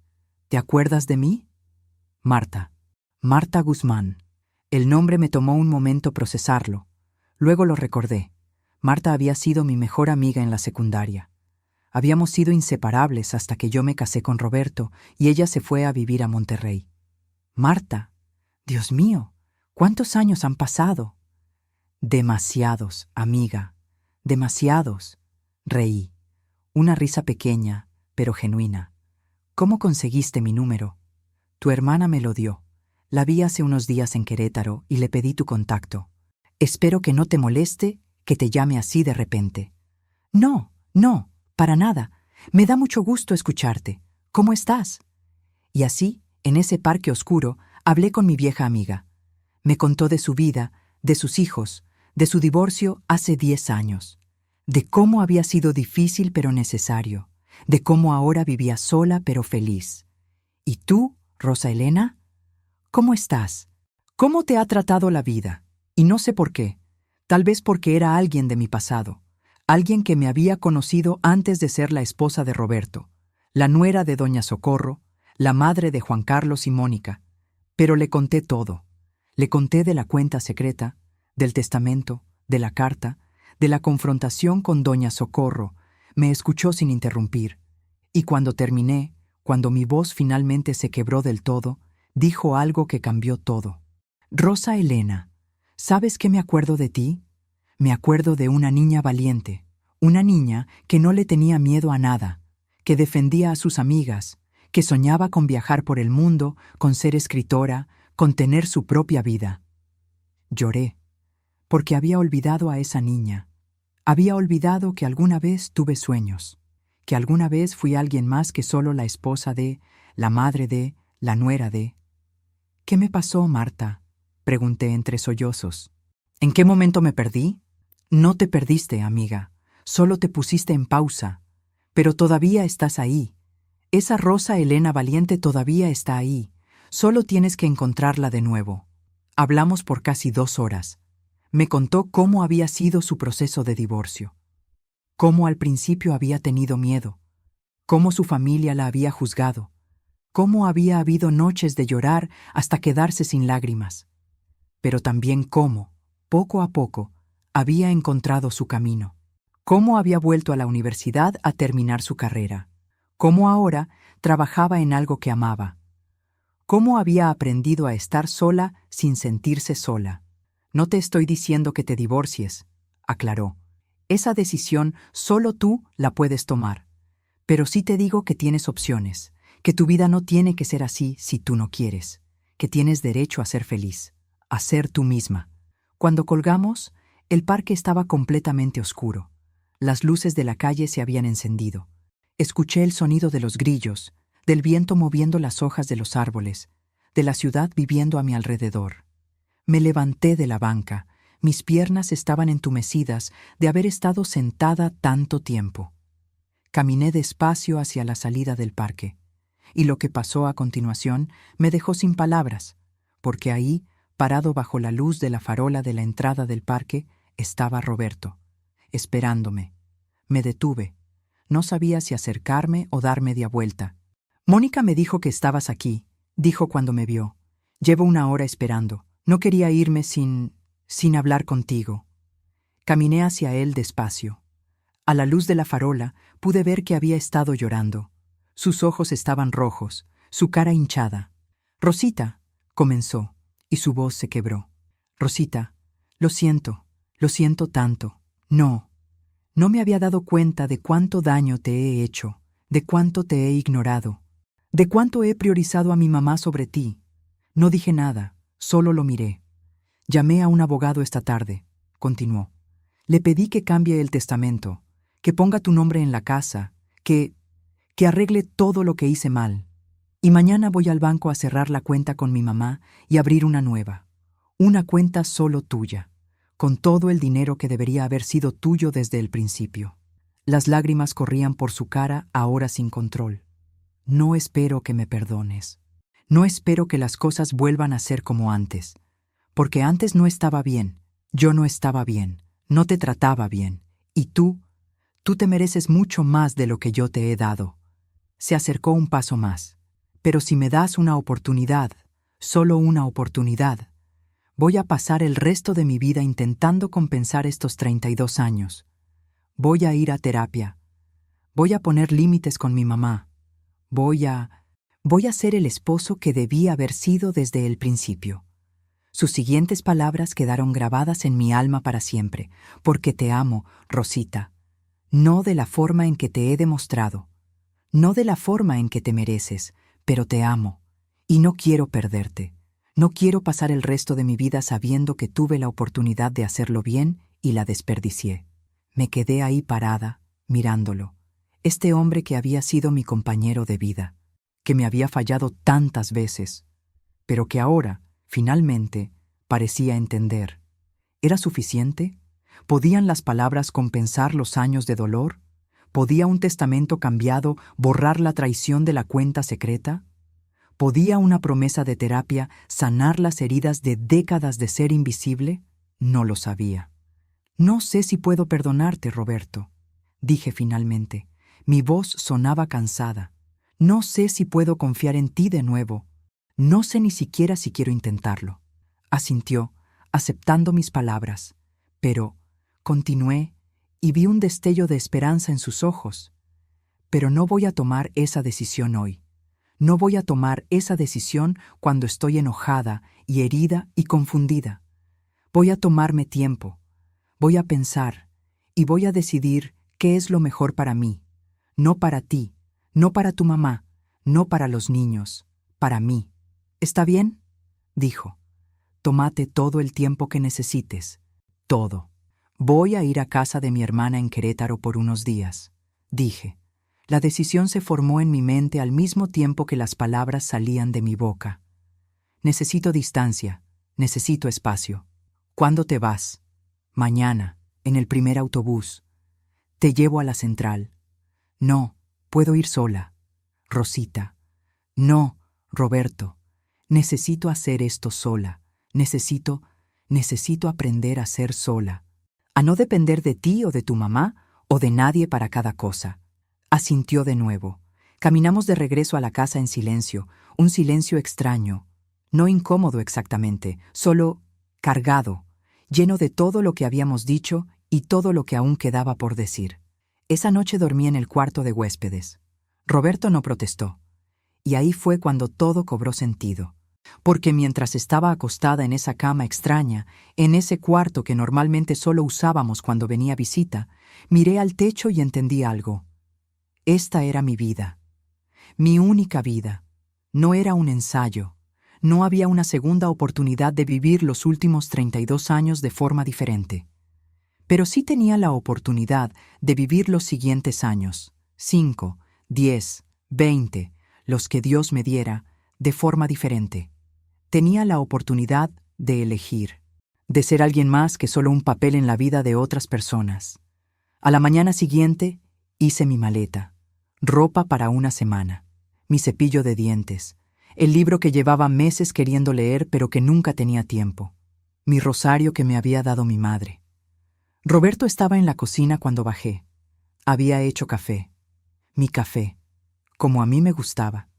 ¿Te acuerdas de mí? Marta. Marta Guzmán. El nombre me tomó un momento procesarlo. Luego lo recordé. Marta había sido mi mejor amiga en la secundaria. Habíamos sido inseparables hasta que yo me casé con Roberto y ella se fue a vivir a Monterrey. Marta. Dios mío, ¿cuántos años han pasado? Demasiados, amiga. Demasiados. Reí. Una risa pequeña, pero genuina. ¿Cómo conseguiste mi número? Tu hermana me lo dio. La vi hace unos días en Querétaro y le pedí tu contacto. Espero que no te moleste que te llame así de repente. No, no, para nada. Me da mucho gusto escucharte. ¿Cómo estás? Y así, en ese parque oscuro, hablé con mi vieja amiga. Me contó de su vida, de sus hijos, de su divorcio hace 10 años, de cómo había sido difícil pero necesario, de cómo ahora vivía sola pero feliz. ¿Y tú, Rosa Elena? ¿Cómo estás? ¿Cómo te ha tratado la vida? Y no sé por qué. Tal vez porque era alguien de mi pasado, alguien que me había conocido antes de ser la esposa de Roberto, la nuera de doña Socorro, la madre de Juan Carlos y Mónica. Pero le conté todo. Le conté de la cuenta secreta, del testamento, de la carta, de la confrontación con doña Socorro. Me escuchó sin interrumpir. Y cuando terminé, cuando mi voz finalmente se quebró del todo, dijo algo que cambió todo. Rosa Elena, ¿sabes qué me acuerdo de ti? Me acuerdo de una niña valiente, una niña que no le tenía miedo a nada, que defendía a sus amigas, que soñaba con viajar por el mundo, con ser escritora, con tener su propia vida. Lloré, porque había olvidado a esa niña. Había olvidado que alguna vez tuve sueños, que alguna vez fui alguien más que solo la esposa de, la madre de, la nuera de. ¿Qué me pasó, Marta? Pregunté entre sollozos. ¿En qué momento me perdí? No te perdiste, amiga. Solo te pusiste en pausa. Pero todavía estás ahí. Esa Rosa Elena valiente todavía está ahí. Solo tienes que encontrarla de nuevo. Hablamos por casi 2 horas. Me contó cómo había sido su proceso de divorcio. Cómo al principio había tenido miedo. Cómo su familia la había juzgado. Cómo había habido noches de llorar hasta quedarse sin lágrimas. Pero también cómo, poco a poco, había encontrado su camino. Cómo había vuelto a la universidad a terminar su carrera. Cómo ahora trabajaba en algo que amaba. Cómo había aprendido a estar sola sin sentirse sola. No te estoy diciendo que te divorcies, aclaró. Esa decisión solo tú la puedes tomar. Pero sí te digo que tienes opciones, que tu vida no tiene que ser así si tú no quieres, que tienes derecho a ser feliz, a ser tú misma. Cuando colgamos, el parque estaba completamente oscuro. Las luces de la calle se habían encendido. Escuché el sonido de los grillos, del viento moviendo las hojas de los árboles, de la ciudad viviendo a mi alrededor. Me levanté de la banca. Mis piernas estaban entumecidas de haber estado sentada tanto tiempo. Caminé despacio hacia la salida del parque, y lo que pasó a continuación me dejó sin palabras, porque ahí, parado bajo la luz de la farola de la entrada del parque, estaba Roberto, esperándome. Me detuve. No sabía si acercarme o dar media vuelta. «Mónica me dijo que estabas aquí», dijo cuando me vio. «Llevo una hora esperando. No quería irme sin hablar contigo». Caminé hacia él despacio. A la luz de la farola pude ver que había estado llorando. Sus ojos estaban rojos, su cara hinchada. «Rosita», comenzó, y su voz se quebró. «Rosita, lo siento tanto. No me había dado cuenta de cuánto daño te he hecho, de cuánto te he ignorado, de cuánto he priorizado a mi mamá sobre ti. No dije nada, solo lo miré. Llamé a un abogado esta tarde», continuó. «Le pedí que cambie el testamento, que ponga tu nombre en la casa, que arregle todo lo que hice mal. Y mañana voy al banco a cerrar la cuenta con mi mamá y abrir una nueva. Una cuenta solo tuya, con todo el dinero que debería haber sido tuyo desde el principio». Las lágrimas corrían por su cara ahora sin control. «No espero que me perdones. No espero que las cosas vuelvan a ser como antes. Porque antes no estaba bien. Yo no estaba bien. No te trataba bien. Y tú te mereces mucho más de lo que yo te he dado». Se acercó un paso más. «Pero si me das una oportunidad, solo una oportunidad, voy a pasar el resto de mi vida intentando compensar estos 32 años. Voy a ir a terapia. Voy a poner límites con mi mamá. Voy a ser el esposo que debí haber sido desde el principio». Sus siguientes palabras quedaron grabadas en mi alma para siempre. «Porque te amo, Rosita. No de la forma en que te he demostrado. No de la forma en que te mereces, pero te amo. Y no quiero perderte. No quiero pasar el resto de mi vida sabiendo que tuve la oportunidad de hacerlo bien y la desperdicié». Me quedé ahí parada, mirándolo. Este hombre que había sido mi compañero de vida, que me había fallado tantas veces, pero que ahora, finalmente, parecía entender. ¿Era suficiente? ¿Podían las palabras compensar los años de dolor? ¿Podía un testamento cambiado borrar la traición de la cuenta secreta? ¿Podía una promesa de terapia sanar las heridas de décadas de ser invisible? No lo sabía. «No sé si puedo perdonarte, Roberto», dije finalmente. Mi voz sonaba cansada. «No sé si puedo confiar en ti de nuevo. No sé ni siquiera si quiero intentarlo». Asintió, aceptando mis palabras. Pero continué y vi un destello de esperanza en sus ojos. «Pero no voy a tomar esa decisión hoy. No voy a tomar esa decisión cuando estoy enojada y herida y confundida. Voy a tomarme tiempo. Voy a pensar y voy a decidir qué es lo mejor para mí. No para ti, no para tu mamá, no para los niños, para mí. ¿Está bien?», dijo. «Tómate todo el tiempo que necesites. Todo. Voy a ir a casa de mi hermana en Querétaro por unos días», dije. La decisión se formó en mi mente al mismo tiempo que las palabras salían de mi boca. «Necesito distancia, necesito espacio». «¿Cuándo te vas?» «Mañana, en el primer autobús. Te llevo a la central». «No, puedo ir sola». «Rosita». «No, Roberto. Necesito hacer esto sola. Necesito aprender a ser sola. A no depender de ti o de tu mamá o de nadie para cada cosa». Asintió de nuevo. Caminamos de regreso a la casa en silencio, un silencio extraño, no incómodo exactamente, solo cargado, lleno de todo lo que habíamos dicho y todo lo que aún quedaba por decir. Esa noche dormí en el cuarto de huéspedes. Roberto no protestó. Y ahí fue cuando todo cobró sentido. Porque mientras estaba acostada en esa cama extraña, en ese cuarto que normalmente solo usábamos cuando venía visita, miré al techo y entendí algo. Esta era mi vida. Mi única vida. No era un ensayo. No había una segunda oportunidad de vivir los últimos 32 años de forma diferente. Pero sí tenía la oportunidad de vivir los siguientes años, 5, 10, 20, los que Dios me diera, de forma diferente. Tenía la oportunidad de elegir, de ser alguien más que solo un papel en la vida de otras personas. A la mañana siguiente hice mi maleta, ropa para una semana, mi cepillo de dientes, el libro que llevaba meses queriendo leer pero que nunca tenía tiempo, mi rosario que me había dado mi madre. Roberto estaba en la cocina cuando bajé. Había hecho café, mi café, como a mí me gustaba,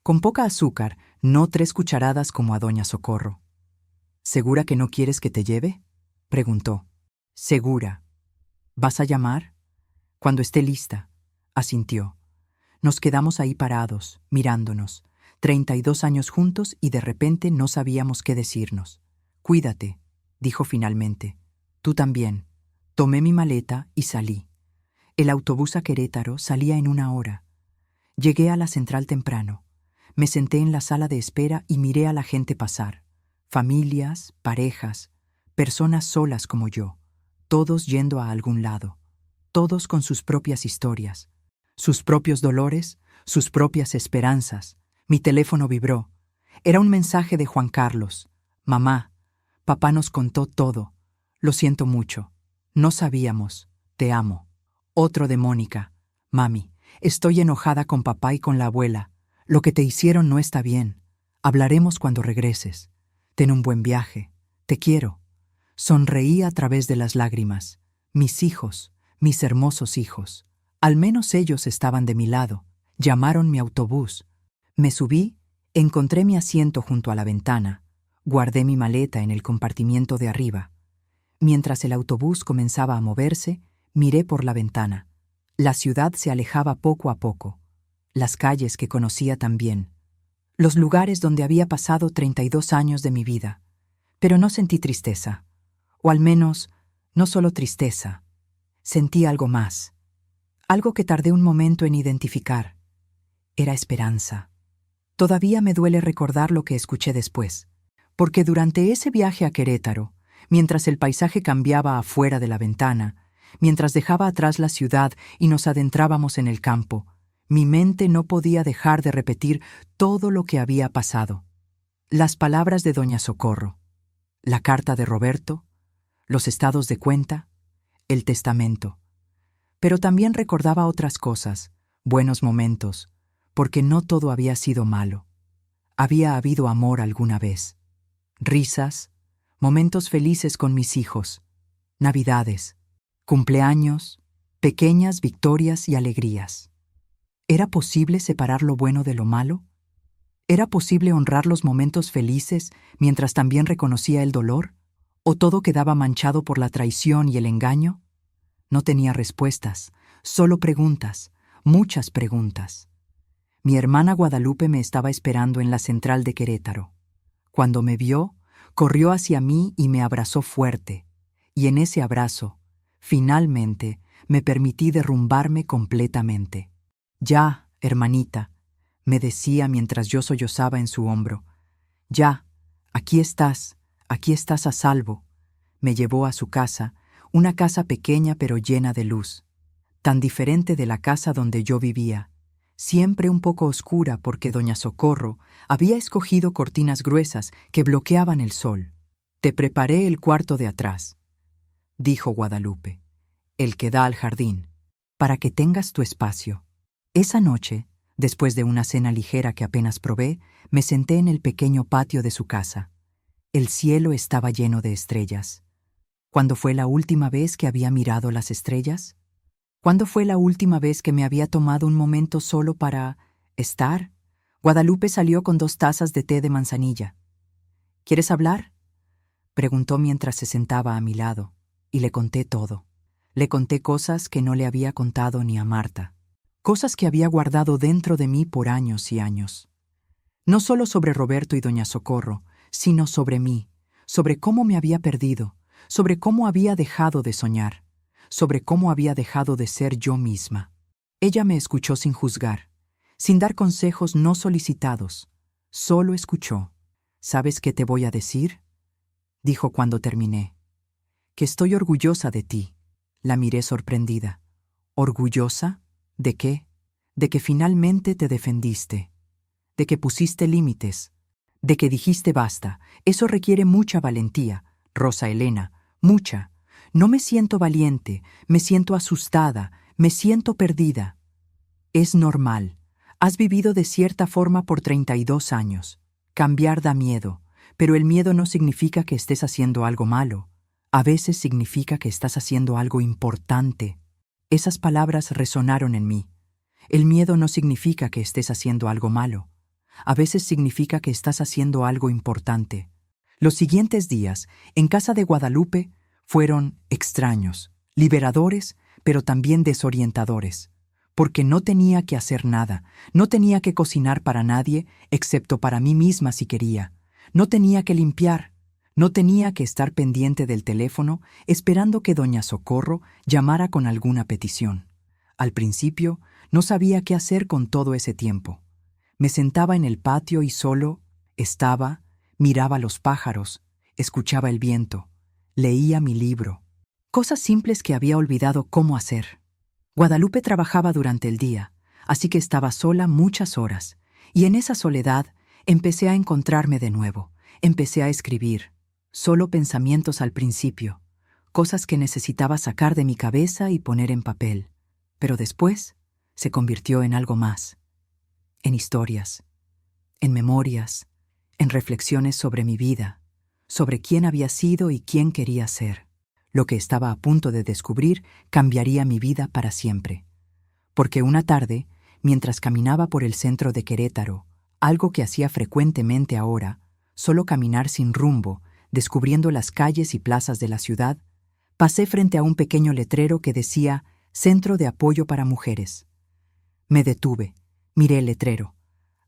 con poca azúcar, no 3 cucharadas como a doña Socorro. ¿Segura que no quieres que te lleve?, preguntó. Segura. ¿Vas a llamar? Cuando esté lista, asintió. Nos quedamos ahí parados, mirándonos, 32 años juntos y de repente no sabíamos qué decirnos. Cuídate, dijo finalmente. Tú también. Tomé mi maleta y salí. El autobús a Querétaro salía en 1 hora. Llegué a la central temprano. Me senté en la sala de espera y miré a la gente pasar. Familias, parejas, personas solas como yo, todos yendo a algún lado, todos con sus propias historias, sus propios dolores, sus propias esperanzas. Mi teléfono vibró. Era un mensaje de Juan Carlos. Mamá, papá nos contó todo. Lo siento mucho. No sabíamos. Te amo. Otro de Mónica. Mami, estoy enojada con papá y con la abuela. Lo que te hicieron no está bien. Hablaremos cuando regreses. Ten un buen viaje. Te quiero. Sonreí a través de las lágrimas. Mis hijos, mis hermosos hijos. Al menos ellos estaban de mi lado. Llamaron mi autobús. Me subí, encontré mi asiento junto a la ventana. Guardé mi maleta en el compartimiento de arriba. Mientras el autobús comenzaba a moverse, miré por la ventana. La ciudad se alejaba poco a poco. Las calles que conocía tan bien. Los lugares donde había pasado 32 años de mi vida. Pero no sentí tristeza. O al menos, no solo tristeza. Sentí algo más. Algo que tardé un momento en identificar. Era esperanza. Todavía me duele recordar lo que escuché después. Porque durante ese viaje a Querétaro, mientras el paisaje cambiaba afuera de la ventana, mientras dejaba atrás la ciudad y nos adentrábamos en el campo, mi mente no podía dejar de repetir todo lo que había pasado. Las palabras de doña Socorro, la carta de Roberto, los estados de cuenta, el testamento. Pero también recordaba otras cosas, buenos momentos, porque no todo había sido malo. Había habido amor alguna vez. Risas, momentos felices con mis hijos, navidades, cumpleaños, pequeñas victorias y alegrías. ¿Era posible separar lo bueno de lo malo? ¿Era posible honrar los momentos felices mientras también reconocía el dolor? ¿O todo quedaba manchado por la traición y el engaño? No tenía respuestas, solo preguntas, muchas preguntas. Mi hermana Guadalupe me estaba esperando en la central de Querétaro. Cuando me vio, corrió hacia mí y me abrazó fuerte, y en ese abrazo, finalmente, me permití derrumbarme completamente. Ya, hermanita, me decía mientras yo sollozaba en su hombro. Ya, aquí estás a salvo. Me llevó a su casa, una casa pequeña pero llena de luz, tan diferente de la casa donde yo vivía, siempre un poco oscura porque doña Socorro había escogido cortinas gruesas que bloqueaban el sol. Te preparé el cuarto de atrás, dijo Guadalupe, el que da al jardín, para que tengas tu espacio. Esa noche, después de una cena ligera que apenas probé, me senté en el pequeño patio de su casa. El cielo estaba lleno de estrellas. ¿Cuándo fue la última vez que había mirado las estrellas? ¿Cuándo fue la última vez que me había tomado un momento solo para estar? Guadalupe salió con 2 tazas de té de manzanilla. ¿Quieres hablar?, preguntó mientras se sentaba a mi lado, y le conté todo. Le conté cosas que no le había contado ni a Marta. Cosas que había guardado dentro de mí por años y años. No solo sobre Roberto y doña Socorro, sino sobre mí, sobre cómo me había perdido, sobre cómo había dejado de soñar, sobre cómo había dejado de ser yo misma. Ella me escuchó sin juzgar, sin dar consejos no solicitados. Solo escuchó. ¿Sabes qué te voy a decir?, dijo cuando terminé. Que estoy orgullosa de ti. La miré sorprendida. ¿Orgullosa? ¿De qué? De que finalmente te defendiste, de que pusiste límites, de que dijiste basta. Eso requiere mucha valentía, Rosa Elena, mucha. No me siento valiente, me siento asustada, me siento perdida. Es normal. Has vivido de cierta forma por 32 años. Cambiar da miedo, pero el miedo no significa que estés haciendo algo malo. A veces significa que estás haciendo algo importante. Esas palabras resonaron en mí. El miedo no significa que estés haciendo algo malo. A veces significa que estás haciendo algo importante. Los siguientes días, en casa de Guadalupe, fueron extraños, liberadores, pero también desorientadores. Porque no tenía que hacer nada, no tenía que cocinar para nadie, excepto para mí misma si quería. No tenía que limpiar, no tenía que estar pendiente del teléfono esperando que doña Socorro llamara con alguna petición. Al principio, no sabía qué hacer con todo ese tiempo. Me sentaba en el patio y solo estaba, miraba los pájaros, escuchaba el viento, leía mi libro. Cosas simples que había olvidado cómo hacer. Guadalupe trabajaba durante el día, así que estaba sola muchas horas, y en esa soledad empecé a encontrarme de nuevo, empecé a escribir, solo pensamientos al principio, cosas que necesitaba sacar de mi cabeza y poner en papel, pero después se convirtió en algo más, en historias, en memorias, en reflexiones sobre mi vida, sobre quién había sido y quién quería ser. Lo que estaba a punto de descubrir cambiaría mi vida para siempre. Porque una tarde, mientras caminaba por el centro de Querétaro, algo que hacía frecuentemente ahora, solo caminar sin rumbo, descubriendo las calles y plazas de la ciudad, pasé frente a un pequeño letrero que decía Centro de Apoyo para Mujeres. Me detuve, miré el letrero.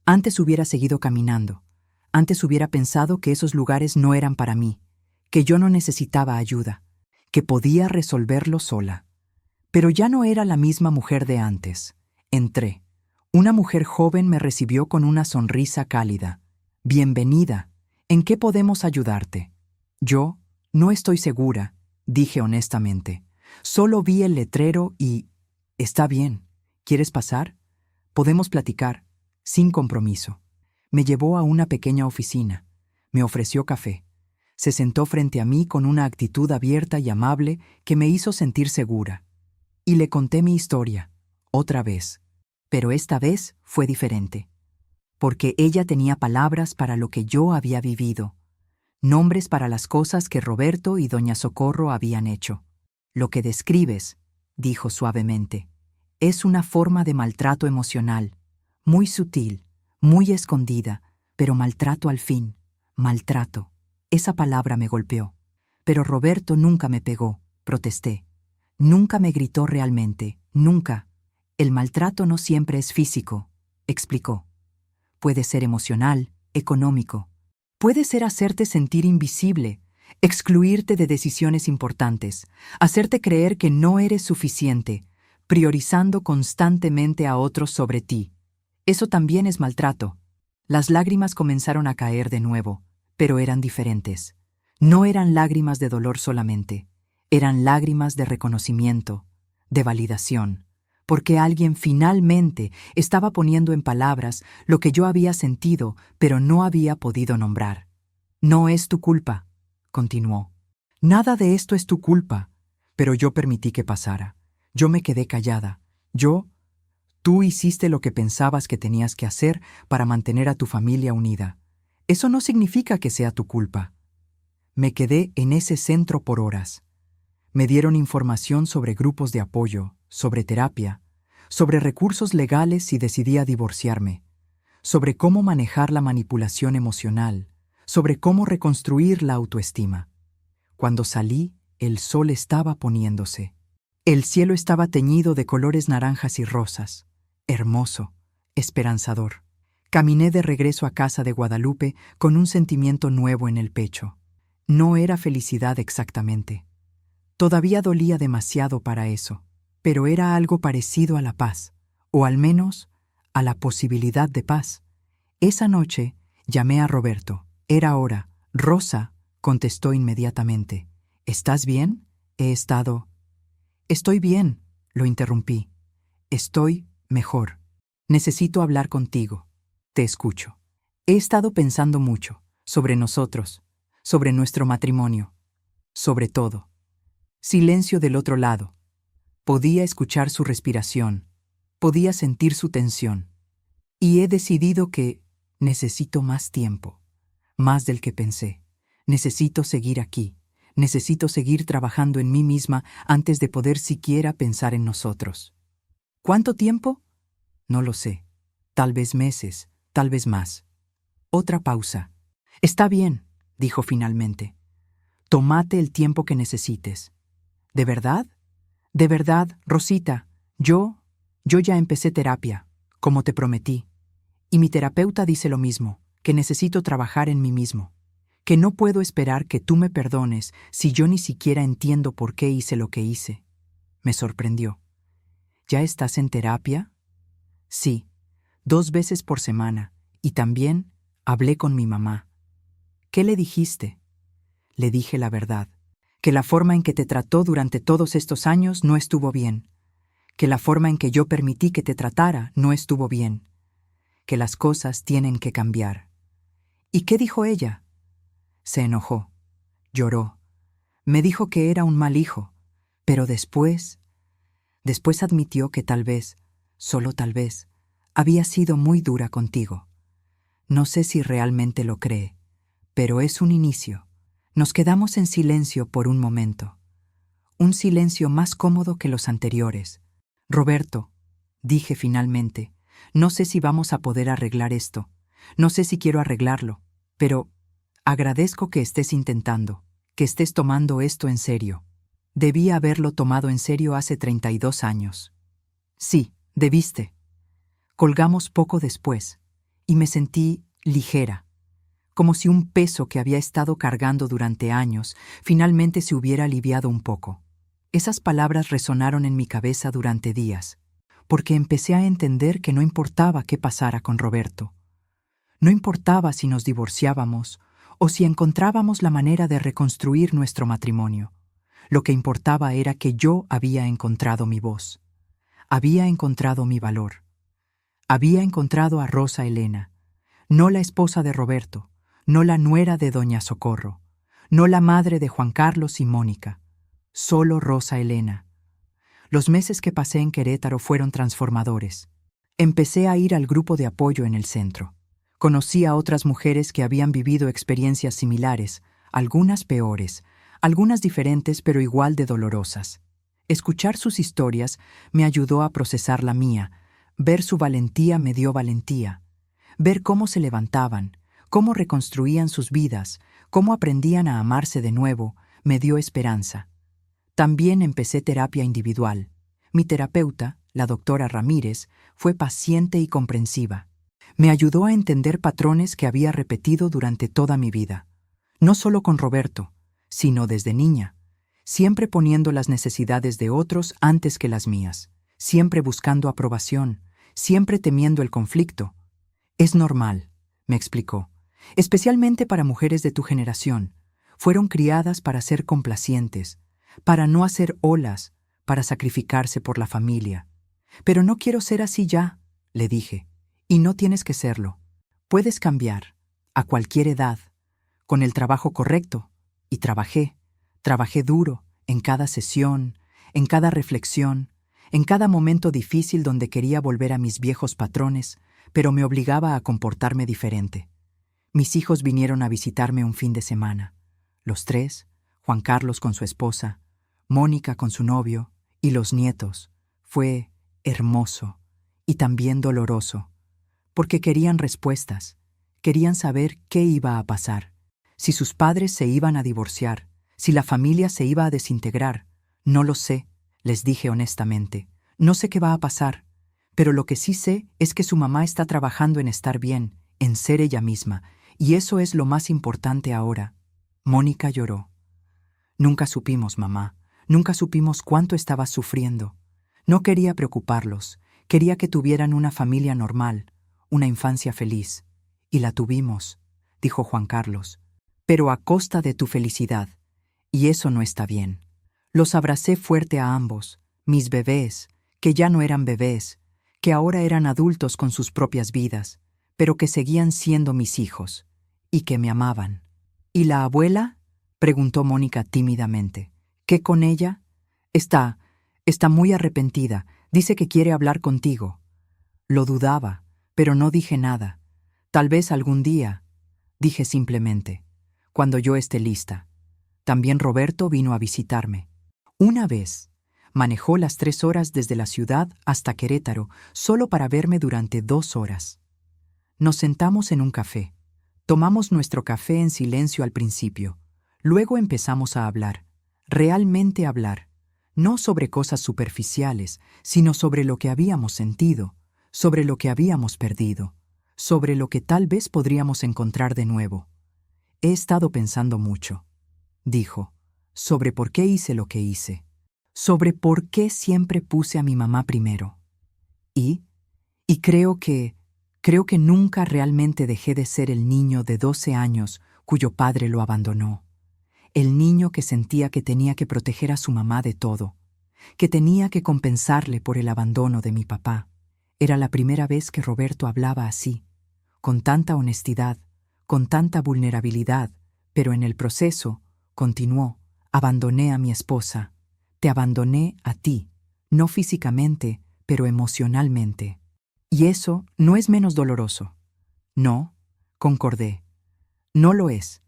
Antes hubiera seguido caminando. Antes hubiera pensado que esos lugares no eran para mí, que yo no necesitaba ayuda, que podía resolverlo sola. Pero ya no era la misma mujer de antes. Entré. Una mujer joven me recibió con una sonrisa cálida. Bienvenida. ¿En qué podemos ayudarte? Yo no estoy segura, dije honestamente. Solo vi el letrero y... Está bien. ¿Quieres pasar? Podemos platicar, sin compromiso. Me llevó a una pequeña oficina. Me ofreció café. Se sentó frente a mí con una actitud abierta y amable que me hizo sentir segura. Y le conté mi historia, otra vez. Pero esta vez fue diferente. Porque ella tenía palabras para lo que yo había vivido. Nombres para las cosas que Roberto y doña Socorro habían hecho. Lo que describes, dijo suavemente, es una forma de maltrato emocional, muy sutil, muy escondida, pero maltrato al fin, maltrato. Esa palabra me golpeó. Pero Roberto nunca me pegó, protesté. Nunca me gritó realmente, nunca. El maltrato no siempre es físico, explicó. Puede ser emocional, económico. Puede ser hacerte sentir invisible, excluirte de decisiones importantes, hacerte creer que no eres suficiente, priorizando constantemente a otros sobre ti. Eso también es maltrato. Las lágrimas comenzaron a caer de nuevo, pero eran diferentes. No eran lágrimas de dolor solamente, eran lágrimas de reconocimiento, de validación, porque alguien finalmente estaba poniendo en palabras lo que yo había sentido, pero no había podido nombrar. No es tu culpa, continuó. Nada de esto es tu culpa, pero yo permití que pasara. Yo me quedé callada. Tú hiciste lo que pensabas que tenías que hacer para mantener a tu familia unida. Eso no significa que sea tu culpa. Me quedé en ese centro por horas. Me dieron información sobre grupos de apoyo, sobre terapia, sobre recursos legales si decidía divorciarme, sobre cómo manejar la manipulación emocional, sobre cómo reconstruir la autoestima. Cuando salí, el sol estaba poniéndose. El cielo estaba teñido de colores naranjas y rosas. Hermoso, esperanzador. Caminé de regreso a casa de Guadalupe con un sentimiento nuevo en el pecho. No era felicidad exactamente. Todavía dolía demasiado para eso, pero era algo parecido a la paz, o al menos a la posibilidad de paz. Esa noche llamé a Roberto. Era hora. Rosa, contestó inmediatamente. ¿Estás bien? He estado... Estoy bien, lo interrumpí. Estoy mejor. Necesito hablar contigo. Te escucho. He estado pensando mucho, sobre nosotros, sobre nuestro matrimonio, sobre todo. Silencio del otro lado. Podía escuchar su respiración, podía sentir su tensión. Y he decidido que necesito más tiempo, más del que pensé. Necesito seguir aquí, necesito seguir trabajando en mí misma antes de poder siquiera pensar en nosotros. ¿Cuánto tiempo? No lo sé. Tal vez meses, tal vez más. Otra pausa. Está bien, dijo finalmente. Tómate el tiempo que necesites. ¿De verdad? De verdad, Rosita, yo ya empecé terapia, como te prometí. Y mi terapeuta dice lo mismo, que necesito trabajar en mí mismo, que no puedo esperar que tú me perdones si yo ni siquiera entiendo por qué hice lo que hice. Me sorprendió. ¿Ya estás en terapia? Sí, 2 veces por semana, y también hablé con mi mamá. ¿Qué le dijiste? Le dije la verdad, que la forma en que te trató durante todos estos años no estuvo bien, que la forma en que yo permití que te tratara no estuvo bien, que las cosas tienen que cambiar. ¿Y qué dijo ella? Se enojó, lloró, me dijo que era un mal hijo, pero después admitió que tal vez, solo tal vez, había sido muy dura contigo. No sé si realmente lo cree, pero es un inicio. Nos quedamos en silencio por un momento. Un silencio más cómodo que los anteriores. Roberto, dije finalmente, no sé si vamos a poder arreglar esto. No sé si quiero arreglarlo, pero agradezco que estés intentando, que estés tomando esto en serio. Debí haberlo tomado en serio hace 32 años. Sí, debiste. Colgamos poco después, y me sentí ligera, como si un peso que había estado cargando durante años finalmente se hubiera aliviado un poco. Esas palabras resonaron en mi cabeza durante días, porque empecé a entender que no importaba qué pasara con Roberto. No importaba si nos divorciábamos o si encontrábamos la manera de reconstruir nuestro matrimonio. Lo que importaba era que yo había encontrado mi voz, había encontrado mi valor, había encontrado a Rosa Elena, no la esposa de Roberto, no la nuera de Doña Socorro, no la madre de Juan Carlos y Mónica, solo Rosa Elena. Los meses que pasé en Querétaro fueron transformadores. Empecé a ir al grupo de apoyo en el centro. Conocí a otras mujeres que habían vivido experiencias similares, algunas peores, algunas diferentes pero igual de dolorosas. Escuchar sus historias me ayudó a procesar la mía. Ver su valentía me dio valentía. Ver cómo se levantaban, cómo reconstruían sus vidas, cómo aprendían a amarse de nuevo, me dio esperanza. También empecé terapia individual. Mi terapeuta, la doctora Ramírez, fue paciente y comprensiva. Me ayudó a entender patrones que había repetido durante toda mi vida. No solo con Roberto, sino desde niña. Siempre poniendo las necesidades de otros antes que las mías. Siempre buscando aprobación. Siempre temiendo el conflicto. Es normal, me explicó. Especialmente para mujeres de tu generación. Fueron criadas para ser complacientes, para no hacer olas, para sacrificarse por la familia. Pero no quiero ser así ya, le dije. Y no tienes que serlo. Puedes cambiar, a cualquier edad, con el trabajo correcto. Y trabajé duro, en cada sesión, en cada reflexión, en cada momento difícil donde quería volver a mis viejos patrones, pero me obligaba a comportarme diferente. Mis hijos vinieron a visitarme un fin de semana. Los 3, Juan Carlos con su esposa, Mónica con su novio y los nietos. Fue hermoso y también doloroso, porque querían respuestas, querían saber qué iba a pasar, si sus padres se iban a divorciar, si la familia se iba a desintegrar. No lo sé, les dije honestamente. No sé qué va a pasar, pero lo que sí sé es que su mamá está trabajando en estar bien, en ser ella misma, y eso es lo más importante ahora. Mónica lloró. Nunca supimos, mamá, nunca supimos cuánto estabas sufriendo. No quería preocuparlos, quería que tuvieran una familia normal, una infancia feliz. Y la tuvimos, dijo Juan Carlos, pero a costa de tu felicidad. Y eso no está bien. Los abracé fuerte a ambos, mis bebés, que ya no eran bebés, que ahora eran adultos con sus propias vidas. pero que seguían siendo mis hijos, y que me amaban. ¿Y la abuela?, preguntó Mónica tímidamente. ¿Qué con ella? Está muy arrepentida. Dice que quiere hablar contigo. Lo dudaba, pero no dije nada. Tal vez algún día, dije simplemente, cuando yo esté lista. También Roberto vino a visitarme. Una vez, manejó las 3 horas desde la ciudad hasta Querétaro, solo para verme durante 2 horas. Nos sentamos en un café. Tomamos nuestro café en silencio al principio. Luego empezamos a hablar, realmente hablar, no sobre cosas superficiales, sino sobre lo que habíamos sentido, sobre lo que habíamos perdido, sobre lo que tal vez podríamos encontrar de nuevo. He estado pensando mucho, dijo, sobre por qué hice lo que hice, sobre por qué siempre puse a mi mamá primero. Y creo que nunca realmente dejé de ser el niño de 12 años cuyo padre lo abandonó. El niño que sentía que tenía que proteger a su mamá de todo, que tenía que compensarle por el abandono de mi papá. Era la primera vez que Roberto hablaba así, con tanta honestidad, con tanta vulnerabilidad, pero en el proceso, continuó, abandoné a mi esposa, te abandoné a ti, no físicamente, pero emocionalmente. Y eso no es menos doloroso. No, concordé. No lo es.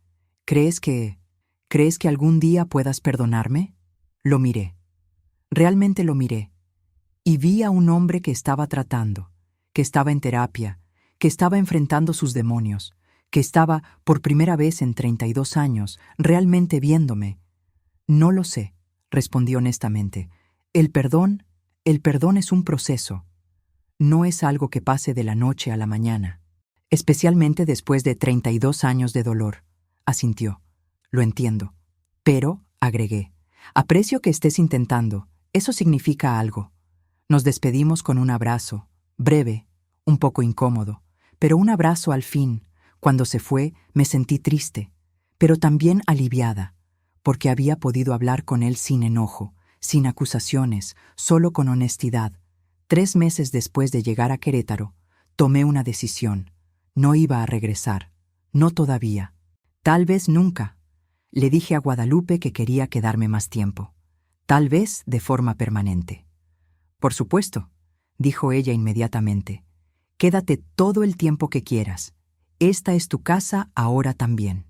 ¿Crees que algún día puedas perdonarme? Lo miré. Realmente lo miré. Y vi a un hombre que estaba tratando, que estaba en terapia, que estaba enfrentando sus demonios, que estaba, por primera vez en 32 años, realmente viéndome. No lo sé, respondí honestamente. El perdón es un proceso. No es algo que pase de la noche a la mañana. Especialmente después de 32 años de dolor, asintió. Lo entiendo. Pero, agregué, aprecio que estés intentando. Eso significa algo. Nos despedimos con un abrazo, breve, un poco incómodo, pero un abrazo al fin. Cuando se fue, me sentí triste, pero también aliviada, porque había podido hablar con él sin enojo, sin acusaciones, solo con honestidad. 3 meses después de llegar a Querétaro, tomé una decisión. No iba a regresar. No todavía. Tal vez nunca. Le dije a Guadalupe que quería quedarme más tiempo. Tal vez de forma permanente. Por supuesto, dijo ella inmediatamente. Quédate todo el tiempo que quieras. Esta es tu casa ahora también.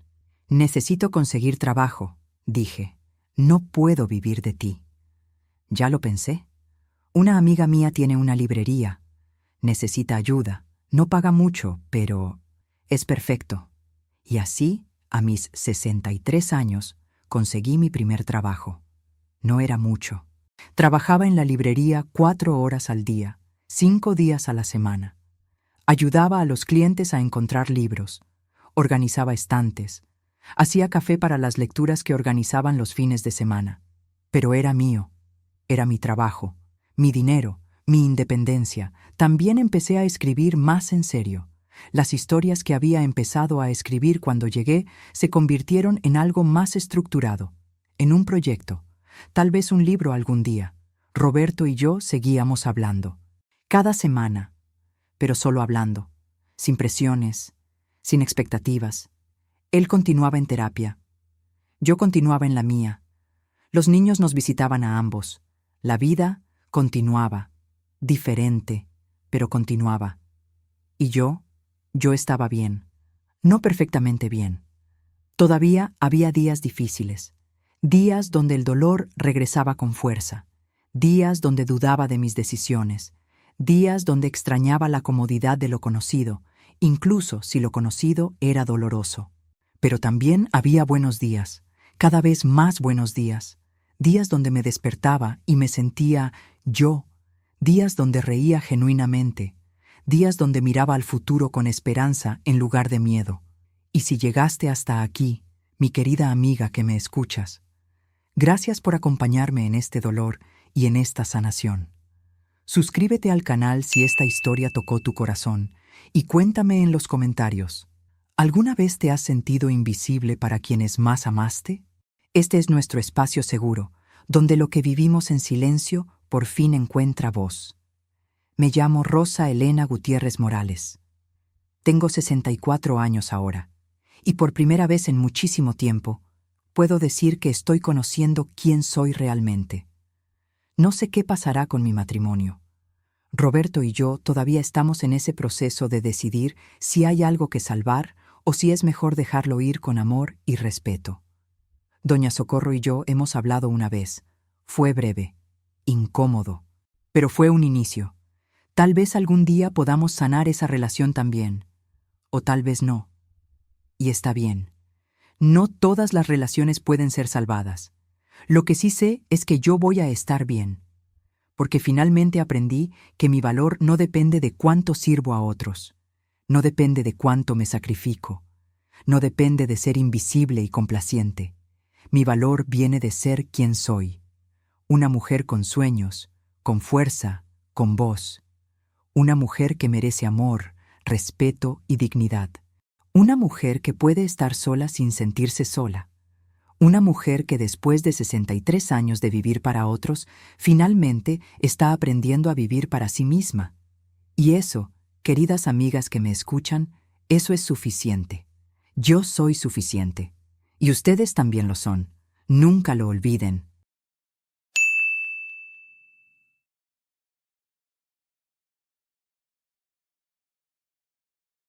Necesito conseguir trabajo, dije. No puedo vivir de ti. Ya lo pensé. Una amiga mía tiene una librería. Necesita ayuda. No paga mucho, pero es perfecto. Y así, a mis 63 años, conseguí mi primer trabajo. No era mucho. Trabajaba en la librería 4 horas al día, 5 días a la semana. Ayudaba a los clientes a encontrar libros. Organizaba estantes. Hacía café para las lecturas que organizaban los fines de semana. Pero era mío. Era mi trabajo, mi dinero, mi independencia. También empecé a escribir más en serio. Las historias que había empezado a escribir cuando llegué se convirtieron en algo más estructurado, en un proyecto, tal vez un libro algún día. Roberto y yo seguíamos hablando. Cada semana, pero solo hablando, sin presiones, sin expectativas. Él continuaba en terapia. Yo continuaba en la mía. Los niños nos visitaban a ambos. La vida continuaba, diferente, pero continuaba. Y yo estaba bien, no perfectamente bien. Todavía había días difíciles, días donde el dolor regresaba con fuerza, días donde dudaba de mis decisiones, días donde extrañaba la comodidad de lo conocido, incluso si lo conocido era doloroso. Pero también había buenos días, cada vez más buenos días, días donde me despertaba y me sentía yo, días donde reía genuinamente, días donde miraba al futuro con esperanza en lugar de miedo. Y si llegaste hasta aquí, mi querida amiga que me escuchas, gracias por acompañarme en este dolor y en esta sanación. Suscríbete al canal si esta historia tocó tu corazón y cuéntame en los comentarios, ¿alguna vez te has sentido invisible para quienes más amaste? Este es nuestro espacio seguro, donde lo que vivimos en silencio por fin encuentra voz. Me llamo Rosa Elena Gutiérrez Morales. Tengo 64 años ahora, y por primera vez en muchísimo tiempo, puedo decir que estoy conociendo quién soy realmente. No sé qué pasará con mi matrimonio. Roberto y yo todavía estamos en ese proceso de decidir si hay algo que salvar o si es mejor dejarlo ir con amor y respeto. Doña Socorro y yo hemos hablado una vez. Fue breve, incómodo, pero fue un inicio. Tal vez algún día podamos sanar esa relación también, o tal vez no. Y está bien. No todas las relaciones pueden ser salvadas. Lo que sí sé es que yo voy a estar bien, porque finalmente aprendí que mi valor no depende de cuánto sirvo a otros, no depende de cuánto me sacrifico, no depende de ser invisible y complaciente. Mi valor viene de ser quien soy, una mujer con sueños, con fuerza, con voz, una mujer que merece amor, respeto y dignidad, una mujer que puede estar sola sin sentirse sola, una mujer que después de 63 años de vivir para otros, finalmente está aprendiendo a vivir para sí misma. Y eso, queridas amigas que me escuchan, eso es suficiente. Yo soy suficiente. Y ustedes también lo son. Nunca lo olviden.